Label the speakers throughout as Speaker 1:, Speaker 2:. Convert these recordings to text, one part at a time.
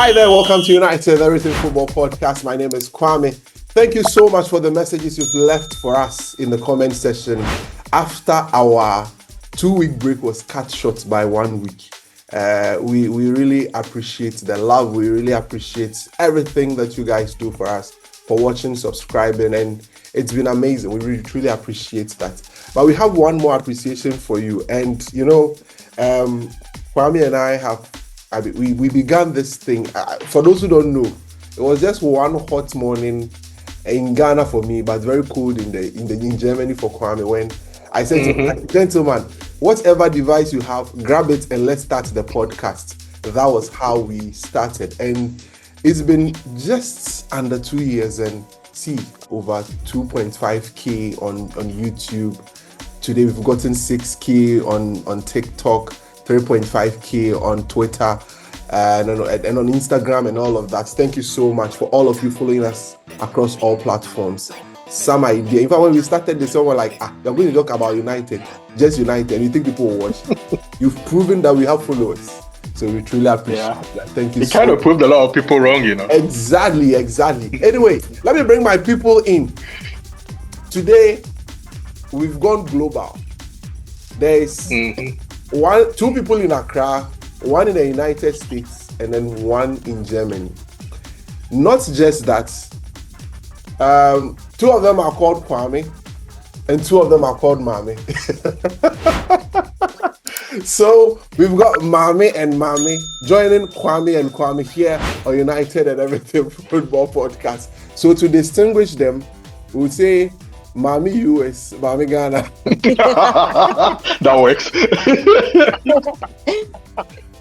Speaker 1: Hi there, welcome to United Everything Football Podcast. My name is Kwame. Thank you so much for the messages you've left for us in the comment section after our 2-week break was cut short by 1 week. We really appreciate the love. We really appreciate everything that you guys do for us, for watching, subscribing, and it's been amazing. We really truly appreciate that. But we have one more appreciation for you. And you know, Kwame and I we began this thing. For those who don't know, it was just one hot morning in Ghana for me, but very cold in Germany for Kwame, when I said to him, gentlemen, whatever device you have, grab it and let's start the podcast. That was how we started. And it's been just under 2 years and see over 2.5K on YouTube. Today we've gotten 6K on TikTok, 3.5K on Twitter, and on Instagram and all of that. Thank you so much for all of you following us across all platforms. Some idea. In fact, when we started this, someone like, we're going to talk about United, just United. You think people will watch? You've proven that we have followers. So we truly appreciate that. Thank you.
Speaker 2: It kind of proved a lot of people wrong, you know.
Speaker 1: Exactly. Anyway, let me bring my people in. Today, we've gone global. There's two people in Accra, one in the United States, and then one in Germany. Not just that. Two of them are called Kwame, and two of them are called Mami. So we've got Mami and Mami joining Kwame and Kwame here on United and Everything Football Podcast. So to distinguish them, we'll say Mami US, Mami Ghana.
Speaker 2: That works.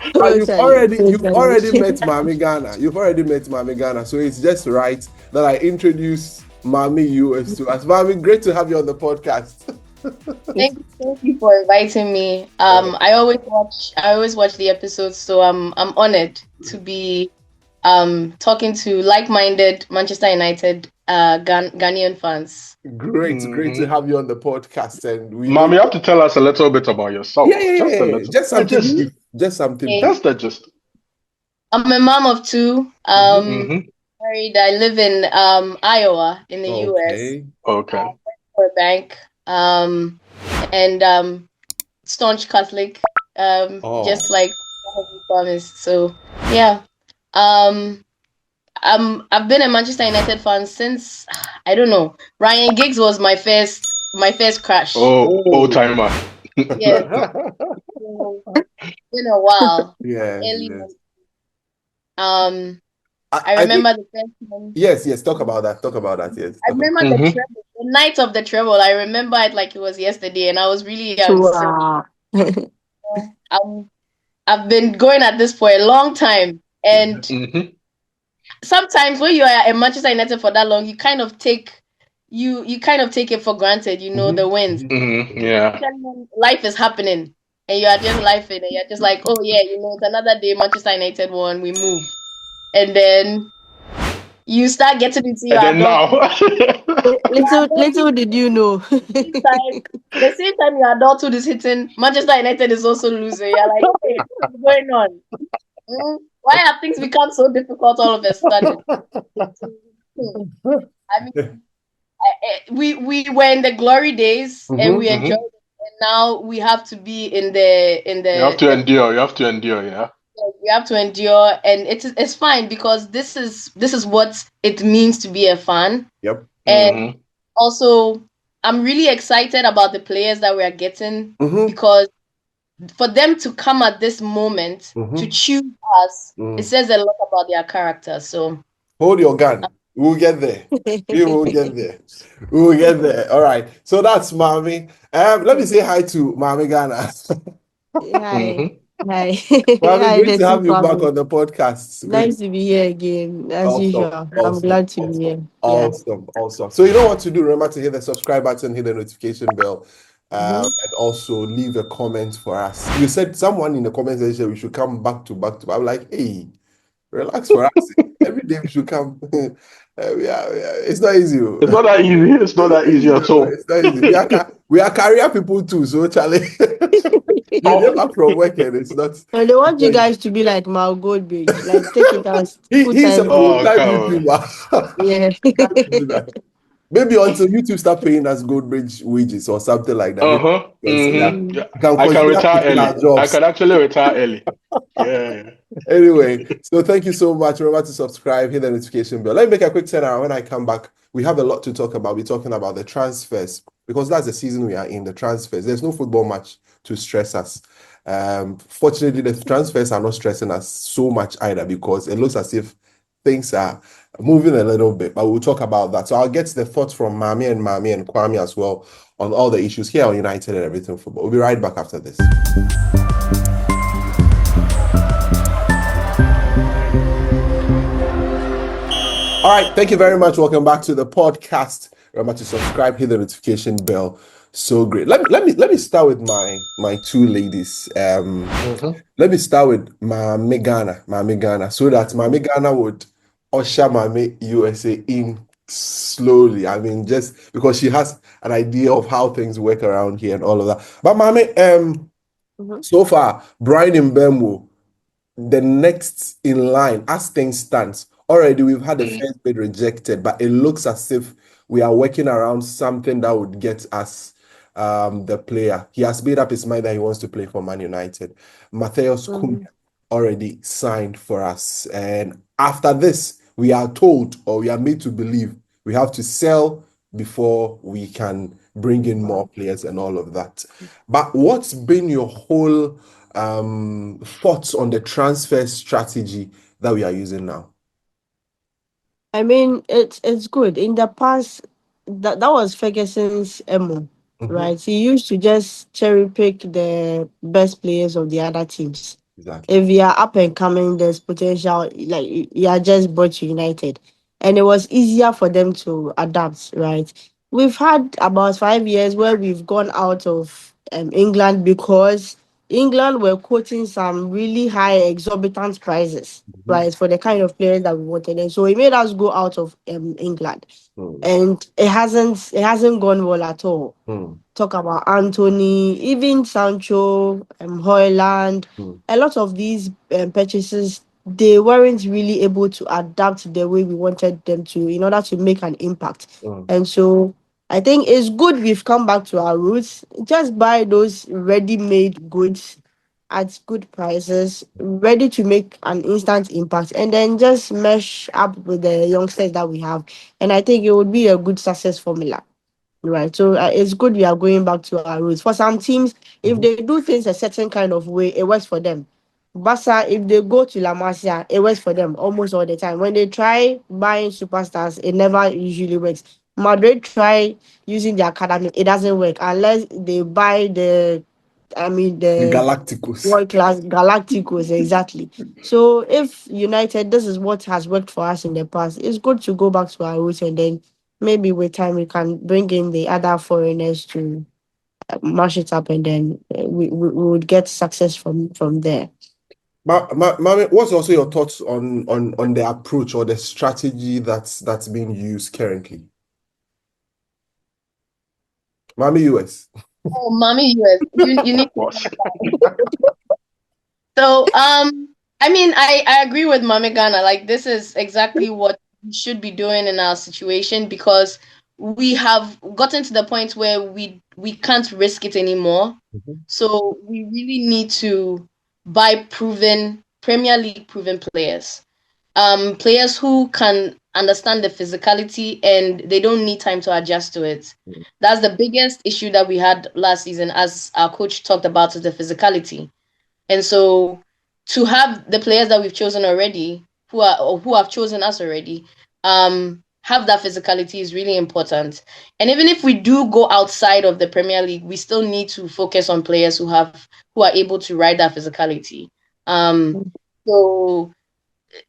Speaker 1: You've already met Mami Ghana. You've already met Mami Ghana. So it's just right that I introduce Mami US to us. Mami, great to have you on the podcast.
Speaker 3: Thank you for inviting me. I always watch the episodes, so I'm honored to be talking to like-minded Manchester United Ghanaian fans.
Speaker 1: Great to have you on the podcast. And
Speaker 2: Mom, you have to tell us a little bit about yourself.
Speaker 1: Just something.
Speaker 3: Okay.
Speaker 2: Just the gist.
Speaker 3: I'm a mom of two. Married. I live in Iowa in the US.
Speaker 2: Okay.
Speaker 3: For a bank. And staunch Catholic. Just like you promised. So yeah. I've been a Manchester United fan since, I don't know, Ryan Giggs was my first crush.
Speaker 2: Old timer.
Speaker 3: Yeah. It's been a while.
Speaker 1: Yeah.
Speaker 3: I remember the first time.
Speaker 1: Yes. Talk about that. Yes.
Speaker 3: I remember the night of the treble. I remember it like it was yesterday, and I was really young.
Speaker 4: Wow.
Speaker 3: So, I've been going at this for a long time, and sometimes when you are a Manchester United for that long, you kind of take it for granted, the wins.
Speaker 2: Yeah.
Speaker 3: Life is happening, and you are just laughing, and you're just like, oh yeah, it's another day. Manchester United won, we move, and then you start getting into your.
Speaker 2: And then now,
Speaker 4: little did you know.
Speaker 3: The same time your adulthood is hitting, Manchester United is also losing. You're like, hey, what's going on? Why have things become so difficult all of a sudden? I mean, we were in the glory days and we enjoyed it, and now we have to be in the.
Speaker 2: You have to endure. You have to endure. Yeah.
Speaker 3: You have to endure, and it's fine because this is what it means to be a fan.
Speaker 1: Yep.
Speaker 3: And also, I'm really excited about the players that we are getting because for them to come at this moment to choose us, it says a lot about their character. So
Speaker 1: hold your gun. We'll get there. We will get there. All right. So that's Mami. Let me say hi to Mami Ghana.
Speaker 4: Hi.
Speaker 1: Mami, great to have you back on the podcast.
Speaker 4: Nice to be here again, as usual. I'm glad to be here.
Speaker 1: Awesome. So you know what to do. Remember to hit the subscribe button, hit the notification bell, and also leave a comment for us. You said someone in the comment section we should come back to back. I'm like, hey, relax for us. Every day we should come. It's not easy.
Speaker 2: It's not that easy at all.
Speaker 1: It's not easy. We are career people too, so Charlie. They came back from work and it's not.
Speaker 4: And they want you guys to be like Mal Goldbridge, like take it as
Speaker 1: He's a
Speaker 4: full-time.
Speaker 2: Oh,
Speaker 1: full-time
Speaker 2: come on.
Speaker 1: YouTuber.
Speaker 4: Yeah.
Speaker 1: Do that. Maybe until YouTube start paying us Goldbridge wages or something like that. Maybe
Speaker 2: Uh-huh.
Speaker 1: consider
Speaker 2: Mm-hmm.
Speaker 4: Mm.
Speaker 2: Yeah.
Speaker 1: we can
Speaker 2: I can
Speaker 1: consider
Speaker 2: retire
Speaker 1: quitting our
Speaker 2: early. I
Speaker 1: jobs.
Speaker 2: can actually retire early. Yeah.
Speaker 1: Anyway, so thank you so much. Remember to subscribe, hit the notification bell. Let me make a quick turnaround. When I come back, we have a lot to talk about. We're talking about the transfers because that's the season we are in, the transfers. There's no football match to stress us. Fortunately, the transfers are not stressing us so much either because it looks as if things are moving a little bit, but we'll talk about that. So I'll get the thoughts from Mami and Kwame as well on all the issues here on United and Everything Football. We'll be right back after this. All right, thank you very much. Welcome back to the podcast. Remember to subscribe, hit the notification bell. So great. Let me start with my two ladies. Let me start with Mami Ghana, so that Mami Ghana would usher Mami USA in slowly. I mean, just because she has an idea of how things work around here and all of that. But Mami, so far, Brian Mbembo, the next in line, as things stands, already we've had the first bid rejected, but it looks as if we are working around something that would get us the player. He has made up his mind that he wants to play for Man United. Matheus Cunha already signed for us. And after this, we are told or we are made to believe we have to sell before we can bring in more players and all of that. But what's been your whole thoughts on the transfer strategy that we are using now?
Speaker 4: I mean, it's good. In the past, that was Ferguson's MO, right? He used to just cherry pick the best players of the other teams.
Speaker 1: Exactly.
Speaker 4: If you are up and coming, there's potential. Like you are just brought to United, and it was easier for them to adapt, right? We've had about 5 years where we've gone out of England because England were quoting some really high exorbitant prices, right, for the kind of players that we wanted, and so it made us go out of England, and it hasn't gone well at all. Talk about Anthony, even Sancho, Hoyland, a lot of these purchases, they weren't really able to adapt the way we wanted them to in order to make an impact. And so I think it's good we've come back to our roots. Just buy those ready-made goods at good prices, ready to make an instant impact, and then just mesh up with the youngsters that we have. And I think it would be a good success formula. Right. So it's good we are going back to our roots. For some teams, if they do things a certain kind of way, it works for them. Barca, if they go to La Masia, it works for them almost all the time. When they try buying superstars, it never usually works. Madrid try using the academy, it doesn't work unless they buy
Speaker 1: The
Speaker 4: the
Speaker 1: Galacticos.
Speaker 4: world class Galacticos, exactly. So if United, this is what has worked for us in the past, it's good to go back to our roots, and then maybe with time we can bring in the other foreigners to mash it up, and then we would get success from there.
Speaker 1: Mami, what's also your thoughts on the approach or the strategy that's being used currently? Mami US.
Speaker 3: Oh, Mommy US, you need
Speaker 2: Of course.
Speaker 3: So, I mean, I agree with Mami Ghana. Like, this is exactly what we should be doing in our situation because we have gotten to the point where we can't risk it anymore. So we really need to buy proven Premier League proven players. Players who can understand the physicality and they don't need time to adjust to it. That's the biggest issue that we had last season, as our coach talked about, is the physicality. And so to have the players that we've chosen already, who have chosen us already, have that physicality is really important. And even if we do go outside of the Premier League, we still need to focus on players who are able to ride that physicality. So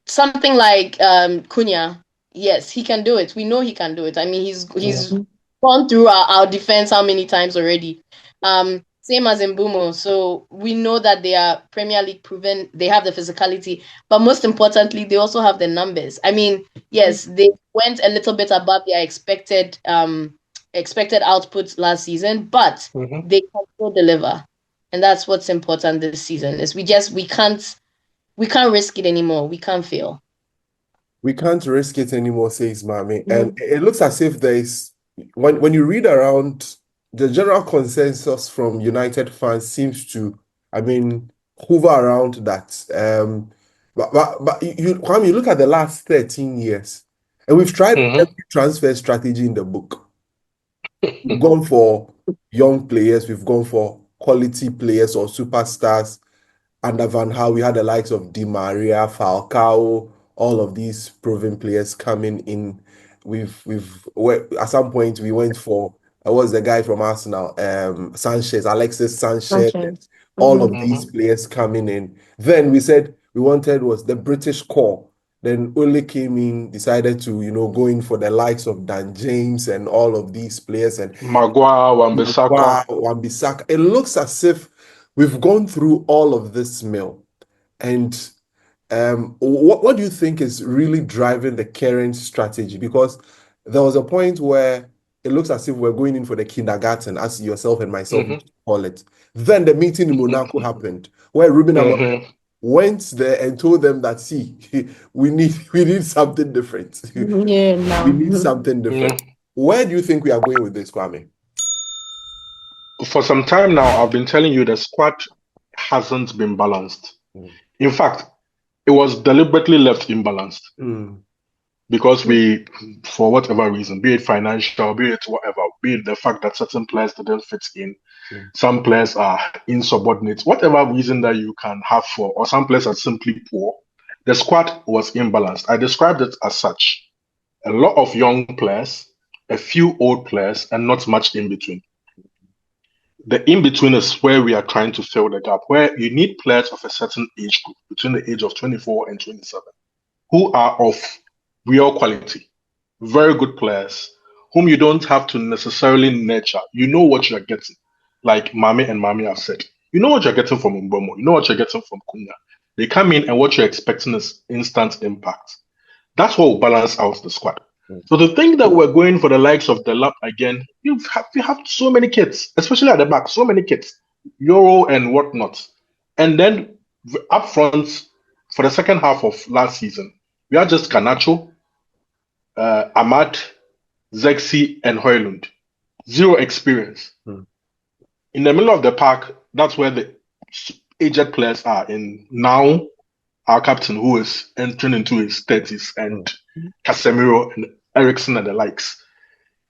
Speaker 3: something like Cunha, yes, he can do it. We know he can do it. I mean, he's gone through our defense how many times already. Same as Mbumo. So we know that they are Premier League proven. They have the physicality, but most importantly, they also have the numbers. I mean, yes, they went a little bit above their expected output last season, but they can still deliver. and that's what's important this season. Is we can't risk it anymore. We can't fail.
Speaker 1: We can't risk it anymore, says Mami. And it looks as if there is, when you read around, the general consensus from United fans seems to, hover around that. But Kwame, you look at the last 13 years, and we've tried every transfer strategy in the book. We've gone for young players, we've gone for quality players or superstars. Under Van Gaal, we had the likes of Di Maria, Falcao, all of these proven players coming in. At some point we went for what was the guy from Arsenal, Alexis Sanchez, all of these players coming in. Then we said we wanted was the British core. Then Ole came in, decided to go in for the likes of Dan James and all of these players and
Speaker 2: Maguire,
Speaker 1: Wan-Bissaka. It looks as if we've gone through all of this mill. And what do you think is really driving the current strategy? Because there was a point where it looks as if we're going in for the kindergarten, as yourself and myself call it. Then the meeting in Monaco happened, where Ruben Amorim went there and told them that, see, we need something different. We need something different. Where do you think we are going with this, Kwame?
Speaker 2: For some time now, I've been telling you the squad hasn't been balanced. In fact, it was deliberately left imbalanced because we, for whatever reason, be it financial, be it whatever, be it the fact that certain players didn't fit in, some players are insubordinate, whatever reason that you can have for, or some players are simply poor, the squad was imbalanced. I described it as such. A lot of young players, a few old players, and not much in between. The in-between is where we are trying to fill the gap, where you need players of a certain age group, between the age of 24 and 27, who are of real quality, very good players, whom you don't have to necessarily nurture. You know what you're getting. Like Mami and Mami have said, you know what you're getting from Mbomo, you know what you're getting from Kunya. They come in and what you're expecting is instant impact. That's what will balance out the squad. So to think that we're going for the likes of the lap again, you have so many kids, especially at the back, so many kids, Euro and whatnot. And then up front, for the second half of last season, we had just Garnacho, Ahmad, Zexi, and Højlund. Zero experience. In the middle of the pack, that's where the aged players are. In now, our captain, who is entering into his 30s, and Casemiro and Eriksen and the likes.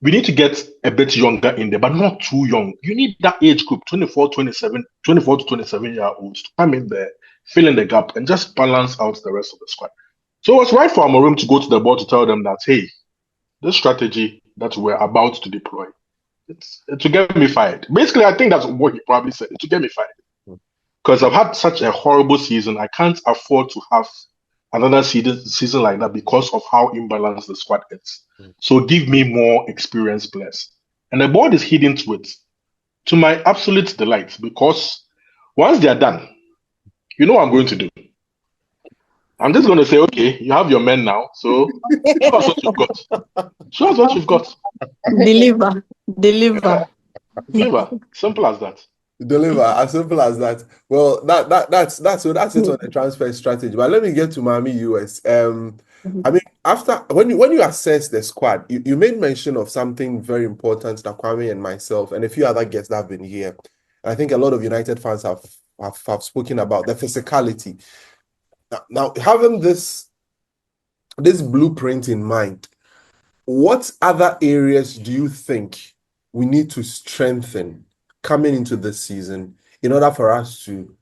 Speaker 2: We need to get a bit younger in there, but not too young. You need that age group, 24 to 27-year-olds, to come in there, fill in the gap, and just balance out the rest of the squad. So it's right for Amorim to go to the board to tell them that, hey, this strategy that we're about to deploy, it's to get me fired. Basically, I think that's what he probably said, to get me fired. Because I've had such a horrible season, I can't afford to have another season like that because of how imbalanced the squad is. So give me more experienced players. And the board is heeding to it, to my absolute delight, because once they are done, you know what I'm going to do. I'm just going to say, okay, you have your men now, so show us what you've got. Show us what you've got.
Speaker 4: Deliver.
Speaker 2: Simple as that.
Speaker 1: Deliver, as simple as that. Well, that's it on the transfer strategy. But let me get to Miami US. After when you assess the squad, you made mention of something very important that Kwame and myself and a few other guests that have been here. And I think a lot of United fans have spoken about the physicality. Now having this blueprint in mind, what other areas do you think we need to strengthen coming into this season in order for us to,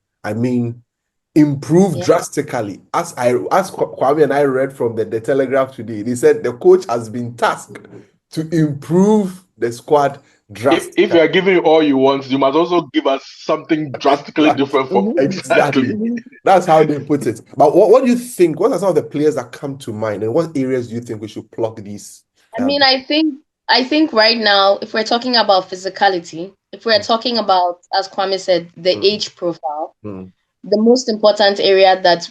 Speaker 1: improve drastically? As Kwame and I read from the Telegraph today, they said the coach has been tasked to improve the squad drastically.
Speaker 2: If you are giving all you want, you must also give us something drastically different from
Speaker 1: exactly. That's how they put it. But what do you think? What are some of the players that come to mind, and what areas do you think we should plug these?
Speaker 3: I think right now, if we're talking about physicality, if we're talking about, as Kwame said, the age profile, the most important area that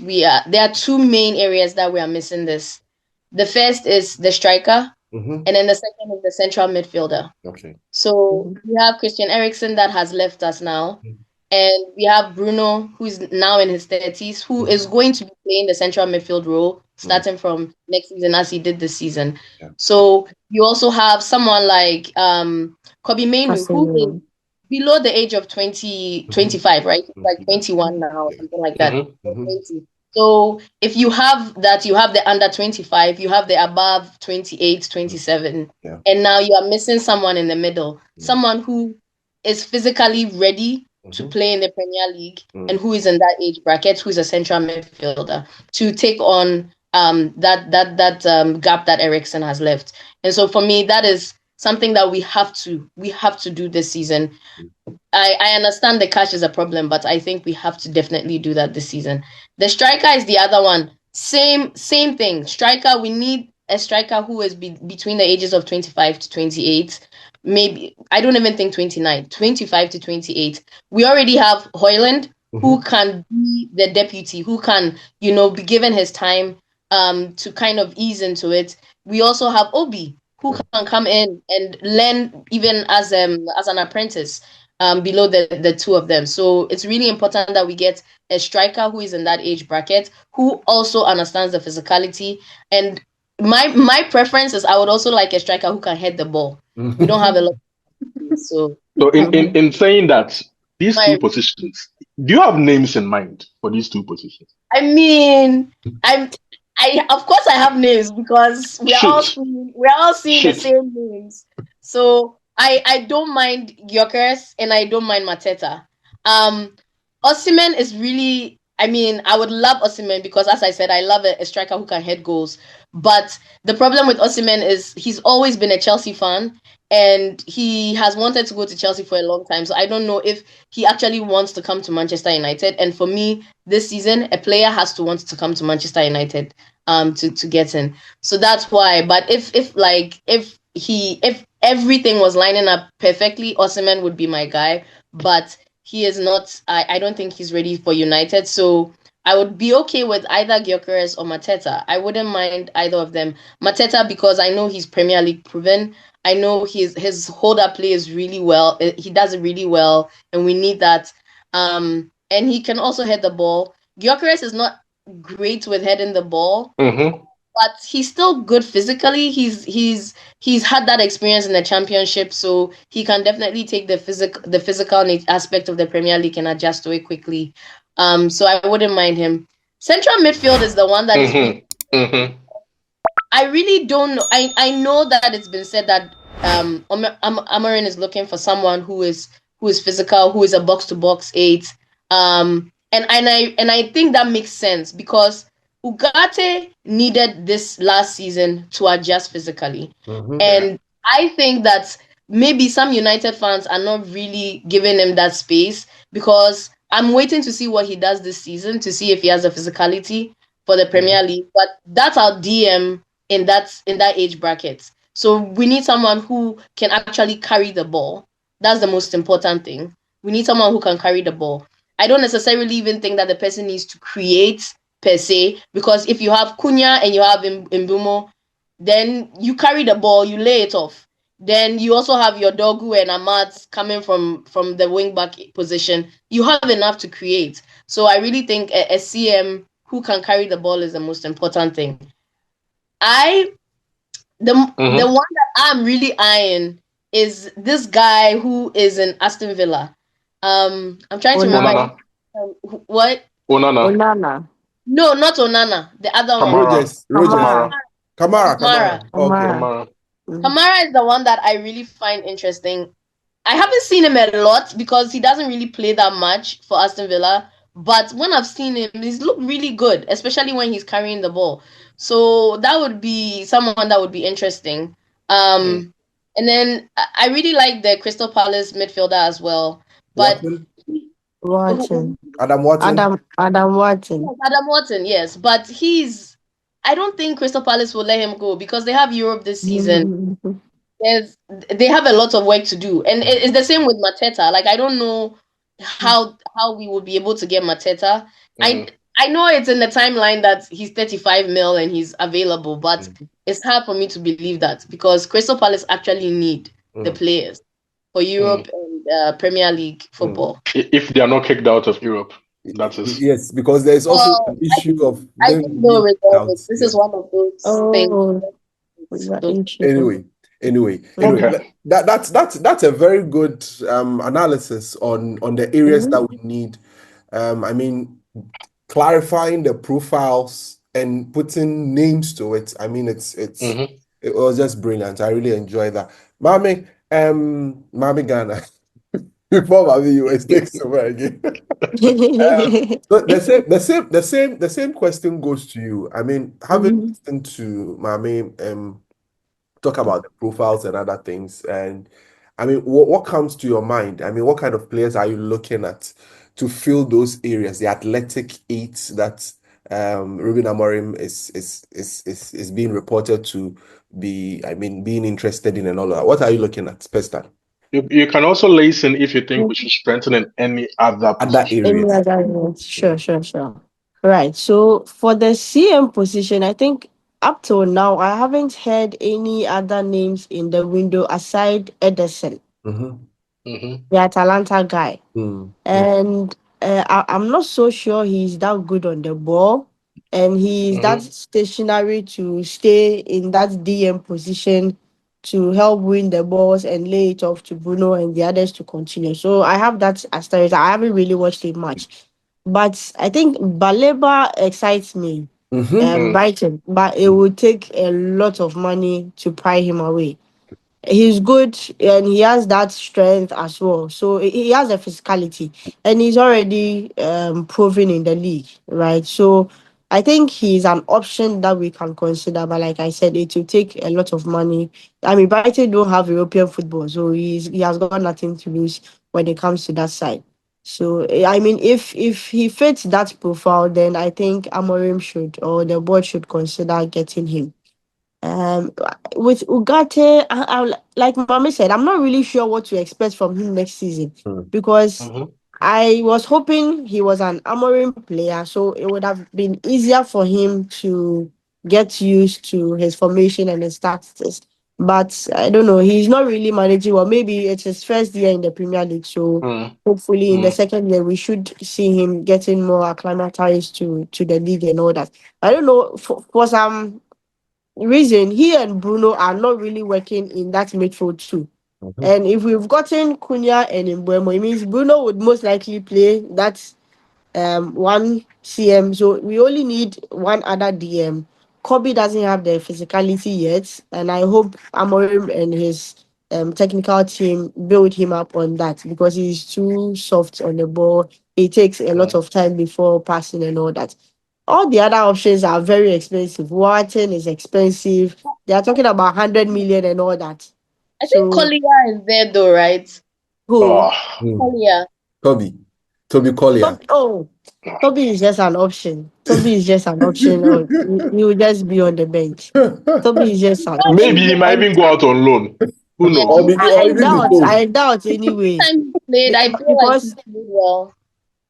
Speaker 3: there are two main areas that we are missing this. The first is the striker, and then the second is the central midfielder.
Speaker 1: Okay.
Speaker 3: So we have Christian Eriksen that has left us now, And we have Bruno, who's now in his 30s, who is going to be playing the central midfield role starting from next season as he did this season.
Speaker 1: Yeah.
Speaker 3: So you also have someone like Kobe Mainu, who is below the age of 25, right? Like 21 now, or something like that. 20. So if you have that, you have the under 25, you have the above 28, 27, and now you are missing someone in the middle, someone who is physically ready to play in the Premier League and who is in that age bracket, who is a central midfielder to take on that gap that Ericsson has left. And so for me, that is something that we have to do this season. I understand the cash is a problem, but I think we have to definitely do that this season. The striker is the other one. Same thing. Striker, we need a striker who is between the ages of 25 to 28. Maybe, I don't even think 29, 25 to 28. We already have Hoyland, who can be the deputy, who can, be given his time to kind of ease into it. We also have Obi, who can come in and learn even as an apprentice. Below the two of them. So it's really important that we get a striker who is in that age bracket, who also understands the physicality. And my preference is I would also like a striker who can head the ball. We don't have a lot of so
Speaker 2: in saying that, these two positions, do you have names in mind for these two positions?
Speaker 3: I mean, I of course I have names because we're all seeing the same names. So I don't mind Gyökeres and I don't mind Mateta. Osimhen is really, I would love Osimhen because, as I said, I love a striker who can head goals. But the problem with Osimhen is he's always been a Chelsea fan and he has wanted to go to Chelsea for a long time. So I don't know if he actually wants to come to Manchester United. And for me, this season, a player has to want to come to Manchester United to get in. So that's why. But if everything was lining up perfectly, Osimhen would be my guy. But he is not. I don't think he's ready for United. So I would be okay with either Gyökeres or Mateta. I wouldn't mind either of them. Mateta because I know he's Premier League proven. I know his hold-up play is really well. He does it really well, and we need that. And he can also head the ball. Gyökeres is not great with heading the ball, but he's still good physically. He's had that experience in the Championship, so he can definitely take the physical aspect of the Premier League and adjust to it quickly. So I wouldn't mind him. Central midfield is the one that is. I really don't know. I know that it's been said that Amorim is looking for someone who is physical, who is a box-to-box 8. And I think that makes sense because Ugarte needed this last season to adjust physically. And I think that maybe some United fans are not really giving him that space because I'm waiting to see what he does this season to see if he has the physicality for the Premier League. But that's our DM in that age bracket. So we need someone who can actually carry the ball. That's the most important thing. We need someone who can carry the ball. I don't necessarily even think that the person needs to create per se, because if you have Cunha and you have Mbumo, then you carry the ball, you lay it off. Then you also have your Dogu and Amat coming from the wing back position. You have enough to create. So I really think a CM who can carry the ball is the most important thing. The one that I'm really eyeing is this guy who is in Aston Villa. I'm trying to remember what?
Speaker 4: Onana.
Speaker 3: No, not Onana. The other one.
Speaker 1: Rogers. Kamara. Okay.
Speaker 3: Kamara is the one that I really find interesting. I haven't seen him a lot because he doesn't really play that much for Aston Villa. But when I've seen him, he's looked really good, especially when he's carrying the ball. So that would be someone that would be interesting. And then I really like the Crystal Palace midfielder as well. But
Speaker 1: Adam Wharton.
Speaker 4: Adam Wharton.
Speaker 3: Adam Wharton, yes. But I don't think Crystal Palace will let him go because they have Europe this season. They have a lot of work to do. And it's the same with Mateta. Like, I don't know how we would be able to get Mateta. I know it's in the timeline that he's 35 mil and he's available, but it's hard for me to believe that because Crystal Palace actually need the players for Europe Premier League football.
Speaker 2: If they are not kicked out of Europe, that is.
Speaker 1: Yes, because there's also
Speaker 3: Well,
Speaker 1: an issue of
Speaker 3: I
Speaker 1: them
Speaker 3: think they'll
Speaker 1: being
Speaker 3: resolve
Speaker 1: out.
Speaker 3: it. This
Speaker 1: Yeah.
Speaker 3: is one of those things.
Speaker 4: Oh, interesting.
Speaker 1: Anyway,
Speaker 2: Okay.
Speaker 1: that's a very good analysis on the areas that we need. I mean, clarifying the profiles and putting names to it. I mean,
Speaker 2: Mhm.
Speaker 1: it was just brilliant. I really enjoyed that. Mami Ghana. Before Mami US takes over again. So the same question goes to you. I mean, having listened to Mami talk about the profiles and other things, and I mean, what comes to your mind? I mean, what kind of players are you looking at to fill those areas, the athletic eight that Ruben Amorim is being reported to be, I mean, being interested in and all that. What are you looking at, Pesta?
Speaker 2: You can also listen if you think we should strengthen in any other
Speaker 1: Other
Speaker 2: position.
Speaker 4: Any
Speaker 1: areas.
Speaker 4: other ones? Sure. Right. So for the CM position, I think up till now I haven't heard any other names in the window aside Ederson,
Speaker 1: Mm-hmm.
Speaker 2: Mhm.
Speaker 4: the Atalanta guy.
Speaker 1: Mm.
Speaker 4: And I'm not so sure he's that good on the ball, and he's that
Speaker 2: Mhm.
Speaker 4: stationary to stay in that DM position to help win the balls and lay it off to Bruno and the others to continue. So I have that asterisk. I haven't really watched it much, but I think Baleba excites me.
Speaker 1: Mm-hmm.
Speaker 4: Brighton, but it would take a lot of money to pry him away. He's good and he has that strength as well. So he has a physicality and he's already proven in the league, right? So I think he's an option that we can consider. But like I said, it will take a lot of money. I mean, Brighton don't have European football, so he has got nothing to lose when it comes to that side. So I mean, if he fits that profile, then I think Amorim should or the board should consider getting him. Um, with Ugarte, like Mami said, I'm not really sure what to expect from him next season
Speaker 1: Mm.
Speaker 4: because
Speaker 2: Mhm.
Speaker 4: I was hoping he was an Amorim player, so it would have been easier for him to get used to his formation and his tactics. But I don't know, he's not really managing well. Maybe it's his first year in the Premier League, so
Speaker 2: Mhm.
Speaker 4: hopefully in the
Speaker 2: Mhm.
Speaker 4: second year we should see him getting more acclimatized to the league and all that. I don't know for some reason he and Bruno are not really working in that midfield too.
Speaker 1: Mm-hmm.
Speaker 4: And if we've gotten Cunha and Mbeumo, it means Bruno would most likely play that one CM. So we only need one other DM. Kobe doesn't have the physicality yet, and I hope Amorim and his technical team build him up on that because he's too soft on the ball. It takes a lot
Speaker 2: Mhm.
Speaker 4: of time before passing and all that. All the other options are very expensive. Wharton is expensive. They are talking about 100 million and all that.
Speaker 3: I think
Speaker 4: So
Speaker 3: Collier is there though, right?
Speaker 4: who?
Speaker 2: Oh.
Speaker 1: Mm.
Speaker 3: Collier.
Speaker 1: Toby Collier.
Speaker 4: Oh, Toby is just an option. Toby is just an option. Or he will just be on the bench. Toby is just an
Speaker 3: Not
Speaker 2: Maybe
Speaker 4: option.
Speaker 2: he
Speaker 3: even.
Speaker 2: might
Speaker 4: And
Speaker 2: even go out on loan. Who
Speaker 3: Yeah.
Speaker 2: knows?
Speaker 1: or
Speaker 4: I
Speaker 1: even be
Speaker 4: doubt.
Speaker 1: sold.
Speaker 4: I doubt anyway.
Speaker 3: Time he played, I feel like he
Speaker 4: Because
Speaker 3: played well.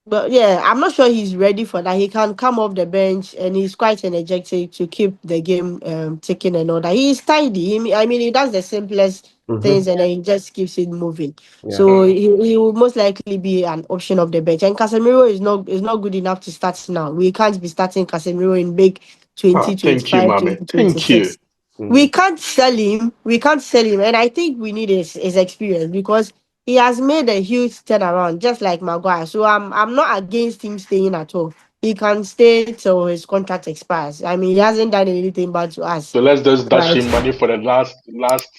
Speaker 4: but yeah, I'm not sure he's ready for that. He can come off the bench and he's quite energetic to keep the game ticking and all that. He's tidy. I mean, he does the simplest
Speaker 1: Mm-hmm.
Speaker 4: things and then he just keeps it moving.
Speaker 1: Yeah.
Speaker 4: So
Speaker 2: Mhm.
Speaker 4: he will most likely be an option of the bench. And Casemiro is not good enough to start now. We can't be starting Casemiro in big
Speaker 2: Ah, thank you,
Speaker 4: 2025,
Speaker 2: mommy. Thank you.
Speaker 4: 2026. We
Speaker 1: Mm.
Speaker 4: can't sell him. We can't sell him. And I think we need his experience because he has made a huge turnaround, just like Maguire. So I'm not against him staying at all. He can stay till his contract expires. I mean, he hasn't done anything bad to us,
Speaker 2: So let's just dash
Speaker 4: right?
Speaker 2: him money for the last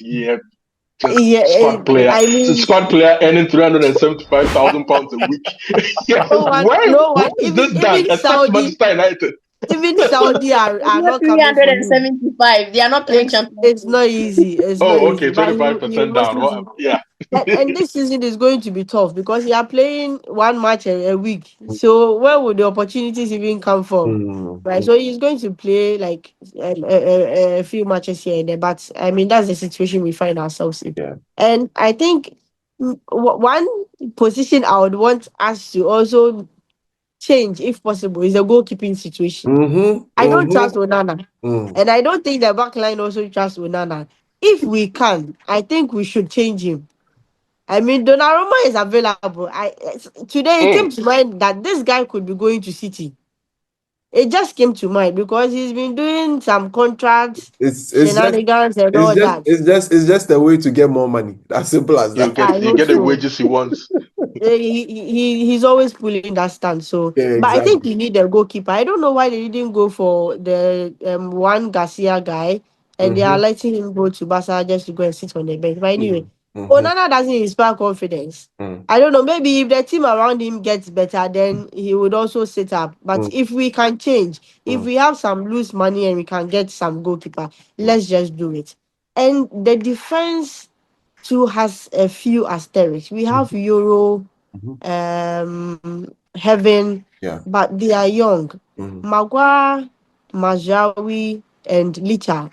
Speaker 2: year. Just
Speaker 4: Yeah,
Speaker 2: squad player.
Speaker 4: I mean,
Speaker 2: Squad player earning £375,000 a week. Yeah,
Speaker 4: no one, no
Speaker 2: where
Speaker 4: one,
Speaker 2: is
Speaker 4: even
Speaker 2: this done? Except Manchester United.
Speaker 4: Even Saudi are
Speaker 3: Not
Speaker 4: not coming for him.
Speaker 3: 375. They are not playing Champions
Speaker 4: It's
Speaker 3: League.
Speaker 4: not easy. It's not
Speaker 2: Oh,
Speaker 4: easy.
Speaker 2: okay,
Speaker 4: But
Speaker 2: twenty five
Speaker 4: he
Speaker 2: percent down.
Speaker 4: mostly.
Speaker 2: Yeah.
Speaker 4: And this season is going to be tough because you are playing one match a week. So where would the opportunities even come from?
Speaker 1: Mm.
Speaker 4: Right.
Speaker 1: Mm.
Speaker 4: So he's going to play like a few matches here and there. But I mean, that's the situation we find ourselves in.
Speaker 1: Yeah.
Speaker 4: And I think one position I would want us to also change, if possible, is the goalkeeping situation.
Speaker 1: Mm-hmm.
Speaker 4: I don't trust
Speaker 1: Mm-hmm.
Speaker 4: Onana.
Speaker 1: Mm.
Speaker 4: And I don't think the back line also trusts Onana. If we can, I think we should change him. I mean, Donnarumma is available. Today it came to mind that this guy could be going to City. It just came to mind because he's been doing some contracts,
Speaker 1: It's just
Speaker 4: shenanigans, and
Speaker 1: it's
Speaker 4: all
Speaker 1: just
Speaker 4: that.
Speaker 1: it's just a way to get more money. As simple as that.
Speaker 4: I
Speaker 2: You
Speaker 4: hope
Speaker 2: get the
Speaker 4: so.
Speaker 2: wages he wants.
Speaker 4: He's always pulling that stand. So,
Speaker 1: Yeah,
Speaker 4: but I think
Speaker 1: exactly.
Speaker 4: we need a goalkeeper. I don't know why they didn't go for the Juan Garcia guy, and they are
Speaker 1: Mm-hmm.
Speaker 4: letting him go to Barca just to go and sit on the bench. But anyway,
Speaker 1: Mm-hmm.
Speaker 4: Onana doesn't inspire confidence.
Speaker 1: Mm-hmm.
Speaker 4: I don't know. Maybe if the team around him gets better, then he would also sit up. But if we can change, if
Speaker 1: Mm-hmm.
Speaker 4: we have some loose money and we can get some goalkeeper, let's just do it. And the defense too has a few asterisks. We have Euro,
Speaker 1: Mm-hmm.
Speaker 4: Heaven,
Speaker 1: Yeah.
Speaker 4: but they are young.
Speaker 1: Mm-hmm.
Speaker 4: Magua, Majawi, and Lita.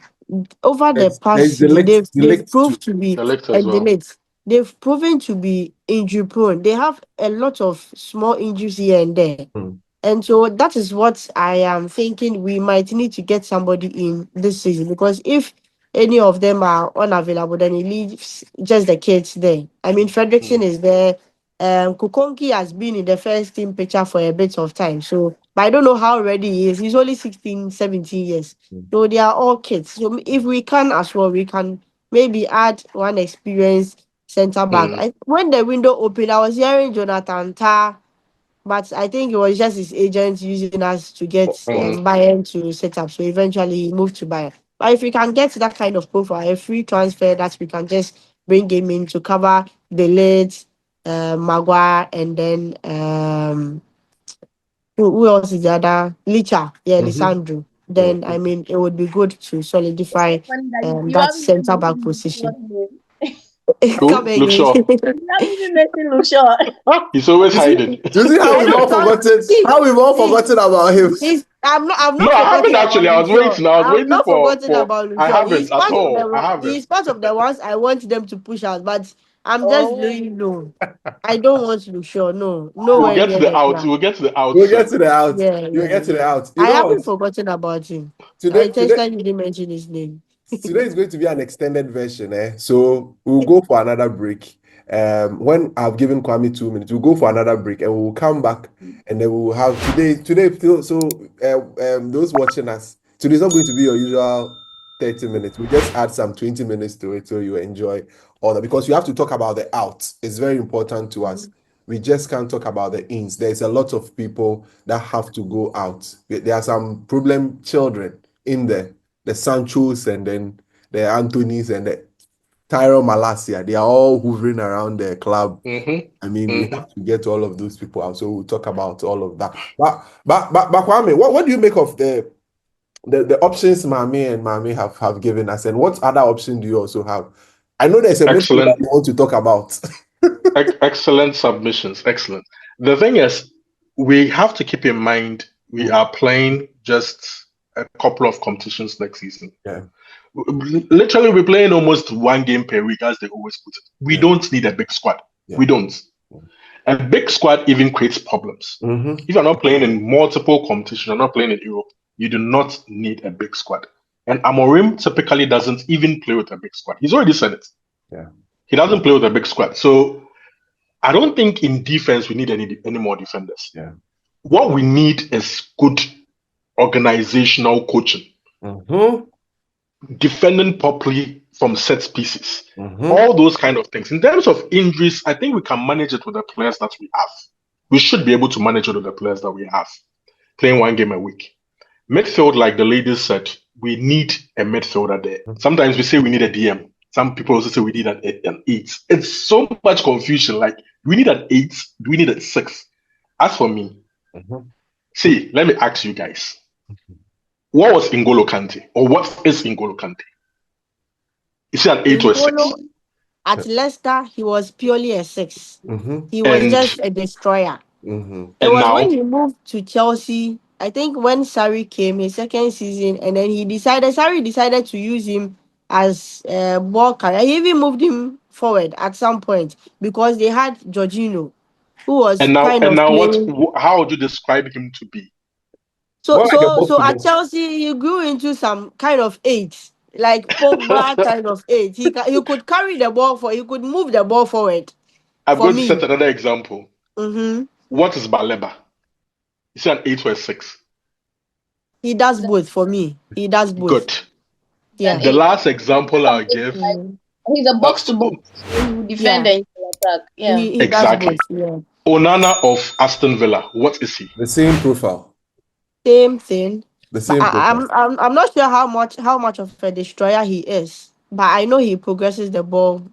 Speaker 4: Over the
Speaker 1: There's
Speaker 4: past
Speaker 1: the
Speaker 4: season,
Speaker 1: linked
Speaker 4: they've
Speaker 1: too.
Speaker 4: proved to be
Speaker 2: Elect as
Speaker 4: and
Speaker 2: well.
Speaker 4: delete. They've proven to be injury prone. They have a lot of small injuries here and there.
Speaker 1: Mm.
Speaker 4: And so that is what I am thinking we might need to get somebody in this season because if any of them are unavailable, then it leaves just the kids there. I mean, Fredrickson is there. Kukonki has been in the first team picture for a bit of time. So, but I don't know how ready he is. He's only 16, 17 years. So they are all kids. So if we can as well, we can maybe add one experienced centre back. When the window opened, I was hearing Jonathan Tah, but I think it was just his agent using us to get Bayern to set up. So eventually he moved to Bayern. But if we can get that kind of profile, a free transfer that we can just bring him in to cover the leads, Maguire, and then who else is the other? Licha, yeah,
Speaker 1: Mm-hmm.
Speaker 4: Lisandro. Then I mean it would be good to
Speaker 3: It's
Speaker 4: solidify
Speaker 3: so funny that you
Speaker 4: that
Speaker 3: haven't even
Speaker 4: centre back
Speaker 3: mentioned
Speaker 4: position.
Speaker 3: Luke Shaw's
Speaker 4: Come
Speaker 2: Who? Luke
Speaker 4: again.
Speaker 2: Shaw.
Speaker 3: name. You haven't even mentioned Luke Shaw.
Speaker 2: He's always
Speaker 1: You see,
Speaker 2: hiding.
Speaker 1: you see how
Speaker 4: I
Speaker 1: we've
Speaker 4: know
Speaker 1: all
Speaker 4: that
Speaker 1: forgotten
Speaker 4: he,
Speaker 1: how we've all
Speaker 4: he,
Speaker 1: forgotten about him.
Speaker 4: I've
Speaker 2: No,
Speaker 4: not
Speaker 2: I haven't
Speaker 4: forgotten about
Speaker 2: actually. I was
Speaker 4: Lucio.
Speaker 2: waiting. I was
Speaker 4: I've
Speaker 2: waiting
Speaker 4: not forgotten
Speaker 2: for.
Speaker 4: about
Speaker 2: I
Speaker 4: Lucio.
Speaker 2: haven't at all. I haven't.
Speaker 4: He's part of the ones I want them to push out, but I'm just
Speaker 3: Oh,
Speaker 4: laying low. I don't want Lucio. No,
Speaker 2: We'll
Speaker 4: nowhere
Speaker 2: get to
Speaker 4: near
Speaker 2: the
Speaker 4: the
Speaker 2: out.
Speaker 4: club.
Speaker 2: We'll get to the out
Speaker 1: We'll get
Speaker 2: soon.
Speaker 1: to the out.
Speaker 4: Yeah,
Speaker 1: You'll
Speaker 4: yeah,
Speaker 1: get to the
Speaker 4: yeah.
Speaker 1: out. You
Speaker 4: I
Speaker 1: know
Speaker 4: haven't
Speaker 1: what?
Speaker 4: forgotten about him. I
Speaker 1: Today
Speaker 4: intentionally didn't mention his name.
Speaker 1: Today is going to be an extended version, eh? So we'll go for another break. When I've given Kwame 2 minutes, we'll go for another break and we'll come back and then we'll have those watching us. Today's not going to be your usual 30 minutes. We'll just add some 20 minutes to it so you enjoy all that because you have to talk about the outs. It's very important to us. We just can't talk about the ins. There's a lot of people that have to go out. There are some problem children in there, the Sanchos and then the Anthonys and the Tyrone Malasia. They are all hovering around the club. I mean, we have to get all of those people out. So we'll talk about all of that. But Kwame, what do you make of the options Mami and Mami have given us? And what other option do you also have? I know there's a midfield that
Speaker 2: Excellent,
Speaker 1: you want to talk about.
Speaker 2: excellent submissions. Excellent. The thing is, we have to keep in mind we are playing just a couple of competitions next season.
Speaker 1: Yeah.
Speaker 2: Literally, we're playing almost one game per week, as they always put it. We don't need a big squad.
Speaker 1: Yeah.
Speaker 2: We don't. A big squad even creates problems.
Speaker 1: Mm-hmm.
Speaker 2: If you're not playing in multiple competitions, you're not playing in Europe, you do not need a big squad. And Amorim typically doesn't even play with a big squad. He's already said it.
Speaker 1: Yeah.
Speaker 2: He doesn't play with a big squad. So I don't think in defense we need any more defenders.
Speaker 1: Yeah.
Speaker 2: What we need is good organizational coaching.
Speaker 1: Mm-hmm.
Speaker 2: Defending properly from set pieces.
Speaker 1: Mm-hmm.
Speaker 2: All those kind of things. In terms of injuries, I think we can manage it with the players that we have. We should be able to manage it with the players that we have. Playing one game a week. Midfield, like the ladies said, we need a midfielder there. Sometimes we say we need a DM. Some people also say we need an 8. It's so much confusion. Like, do we need an 8? Do we need a 6? As for me, see, let me ask you guys. What was N'Golo Kante? Or what is N'Golo Kante? Is he an 8 or a 6?
Speaker 4: At Leicester, he was purely a 6.
Speaker 1: Mm-hmm.
Speaker 4: He was
Speaker 2: And
Speaker 4: just a destroyer.
Speaker 1: Mm-hmm.
Speaker 4: It
Speaker 2: and
Speaker 4: was when
Speaker 2: now,
Speaker 4: he moved to Chelsea, I think when Sarri came his second season, and then Sarri decided to use him as a ball carrier. He even moved him forward at some point because they had Jorginho, who was kind
Speaker 2: and
Speaker 4: of
Speaker 2: now,
Speaker 4: playing.
Speaker 2: how would you describe him to be?
Speaker 1: More like a box
Speaker 4: So
Speaker 1: to
Speaker 4: at
Speaker 1: box.
Speaker 4: Chelsea, he grew into some kind of 8, like Pogba kind of 8. He could carry the ball he could move the ball forward.
Speaker 2: I'm
Speaker 4: For
Speaker 2: going to
Speaker 4: me.
Speaker 2: set another example.
Speaker 4: Mm-hmm.
Speaker 2: What is Baleba? Is he an 8 or a 6?
Speaker 4: He does both for me. He does both.
Speaker 2: Good.
Speaker 4: Yeah.
Speaker 2: The last example I'll give.
Speaker 4: Mm.
Speaker 3: He's a box to box. So he will defend
Speaker 4: Yeah.
Speaker 3: and he will attack. Yeah.
Speaker 4: He does
Speaker 2: Exactly.
Speaker 4: both. Yeah.
Speaker 2: Onana of Aston Villa. What is he?
Speaker 1: The same profile.
Speaker 4: Same thing.
Speaker 1: The
Speaker 4: But
Speaker 1: same profile.
Speaker 4: I'm not sure how much of a destroyer he is. But I know he progresses the ball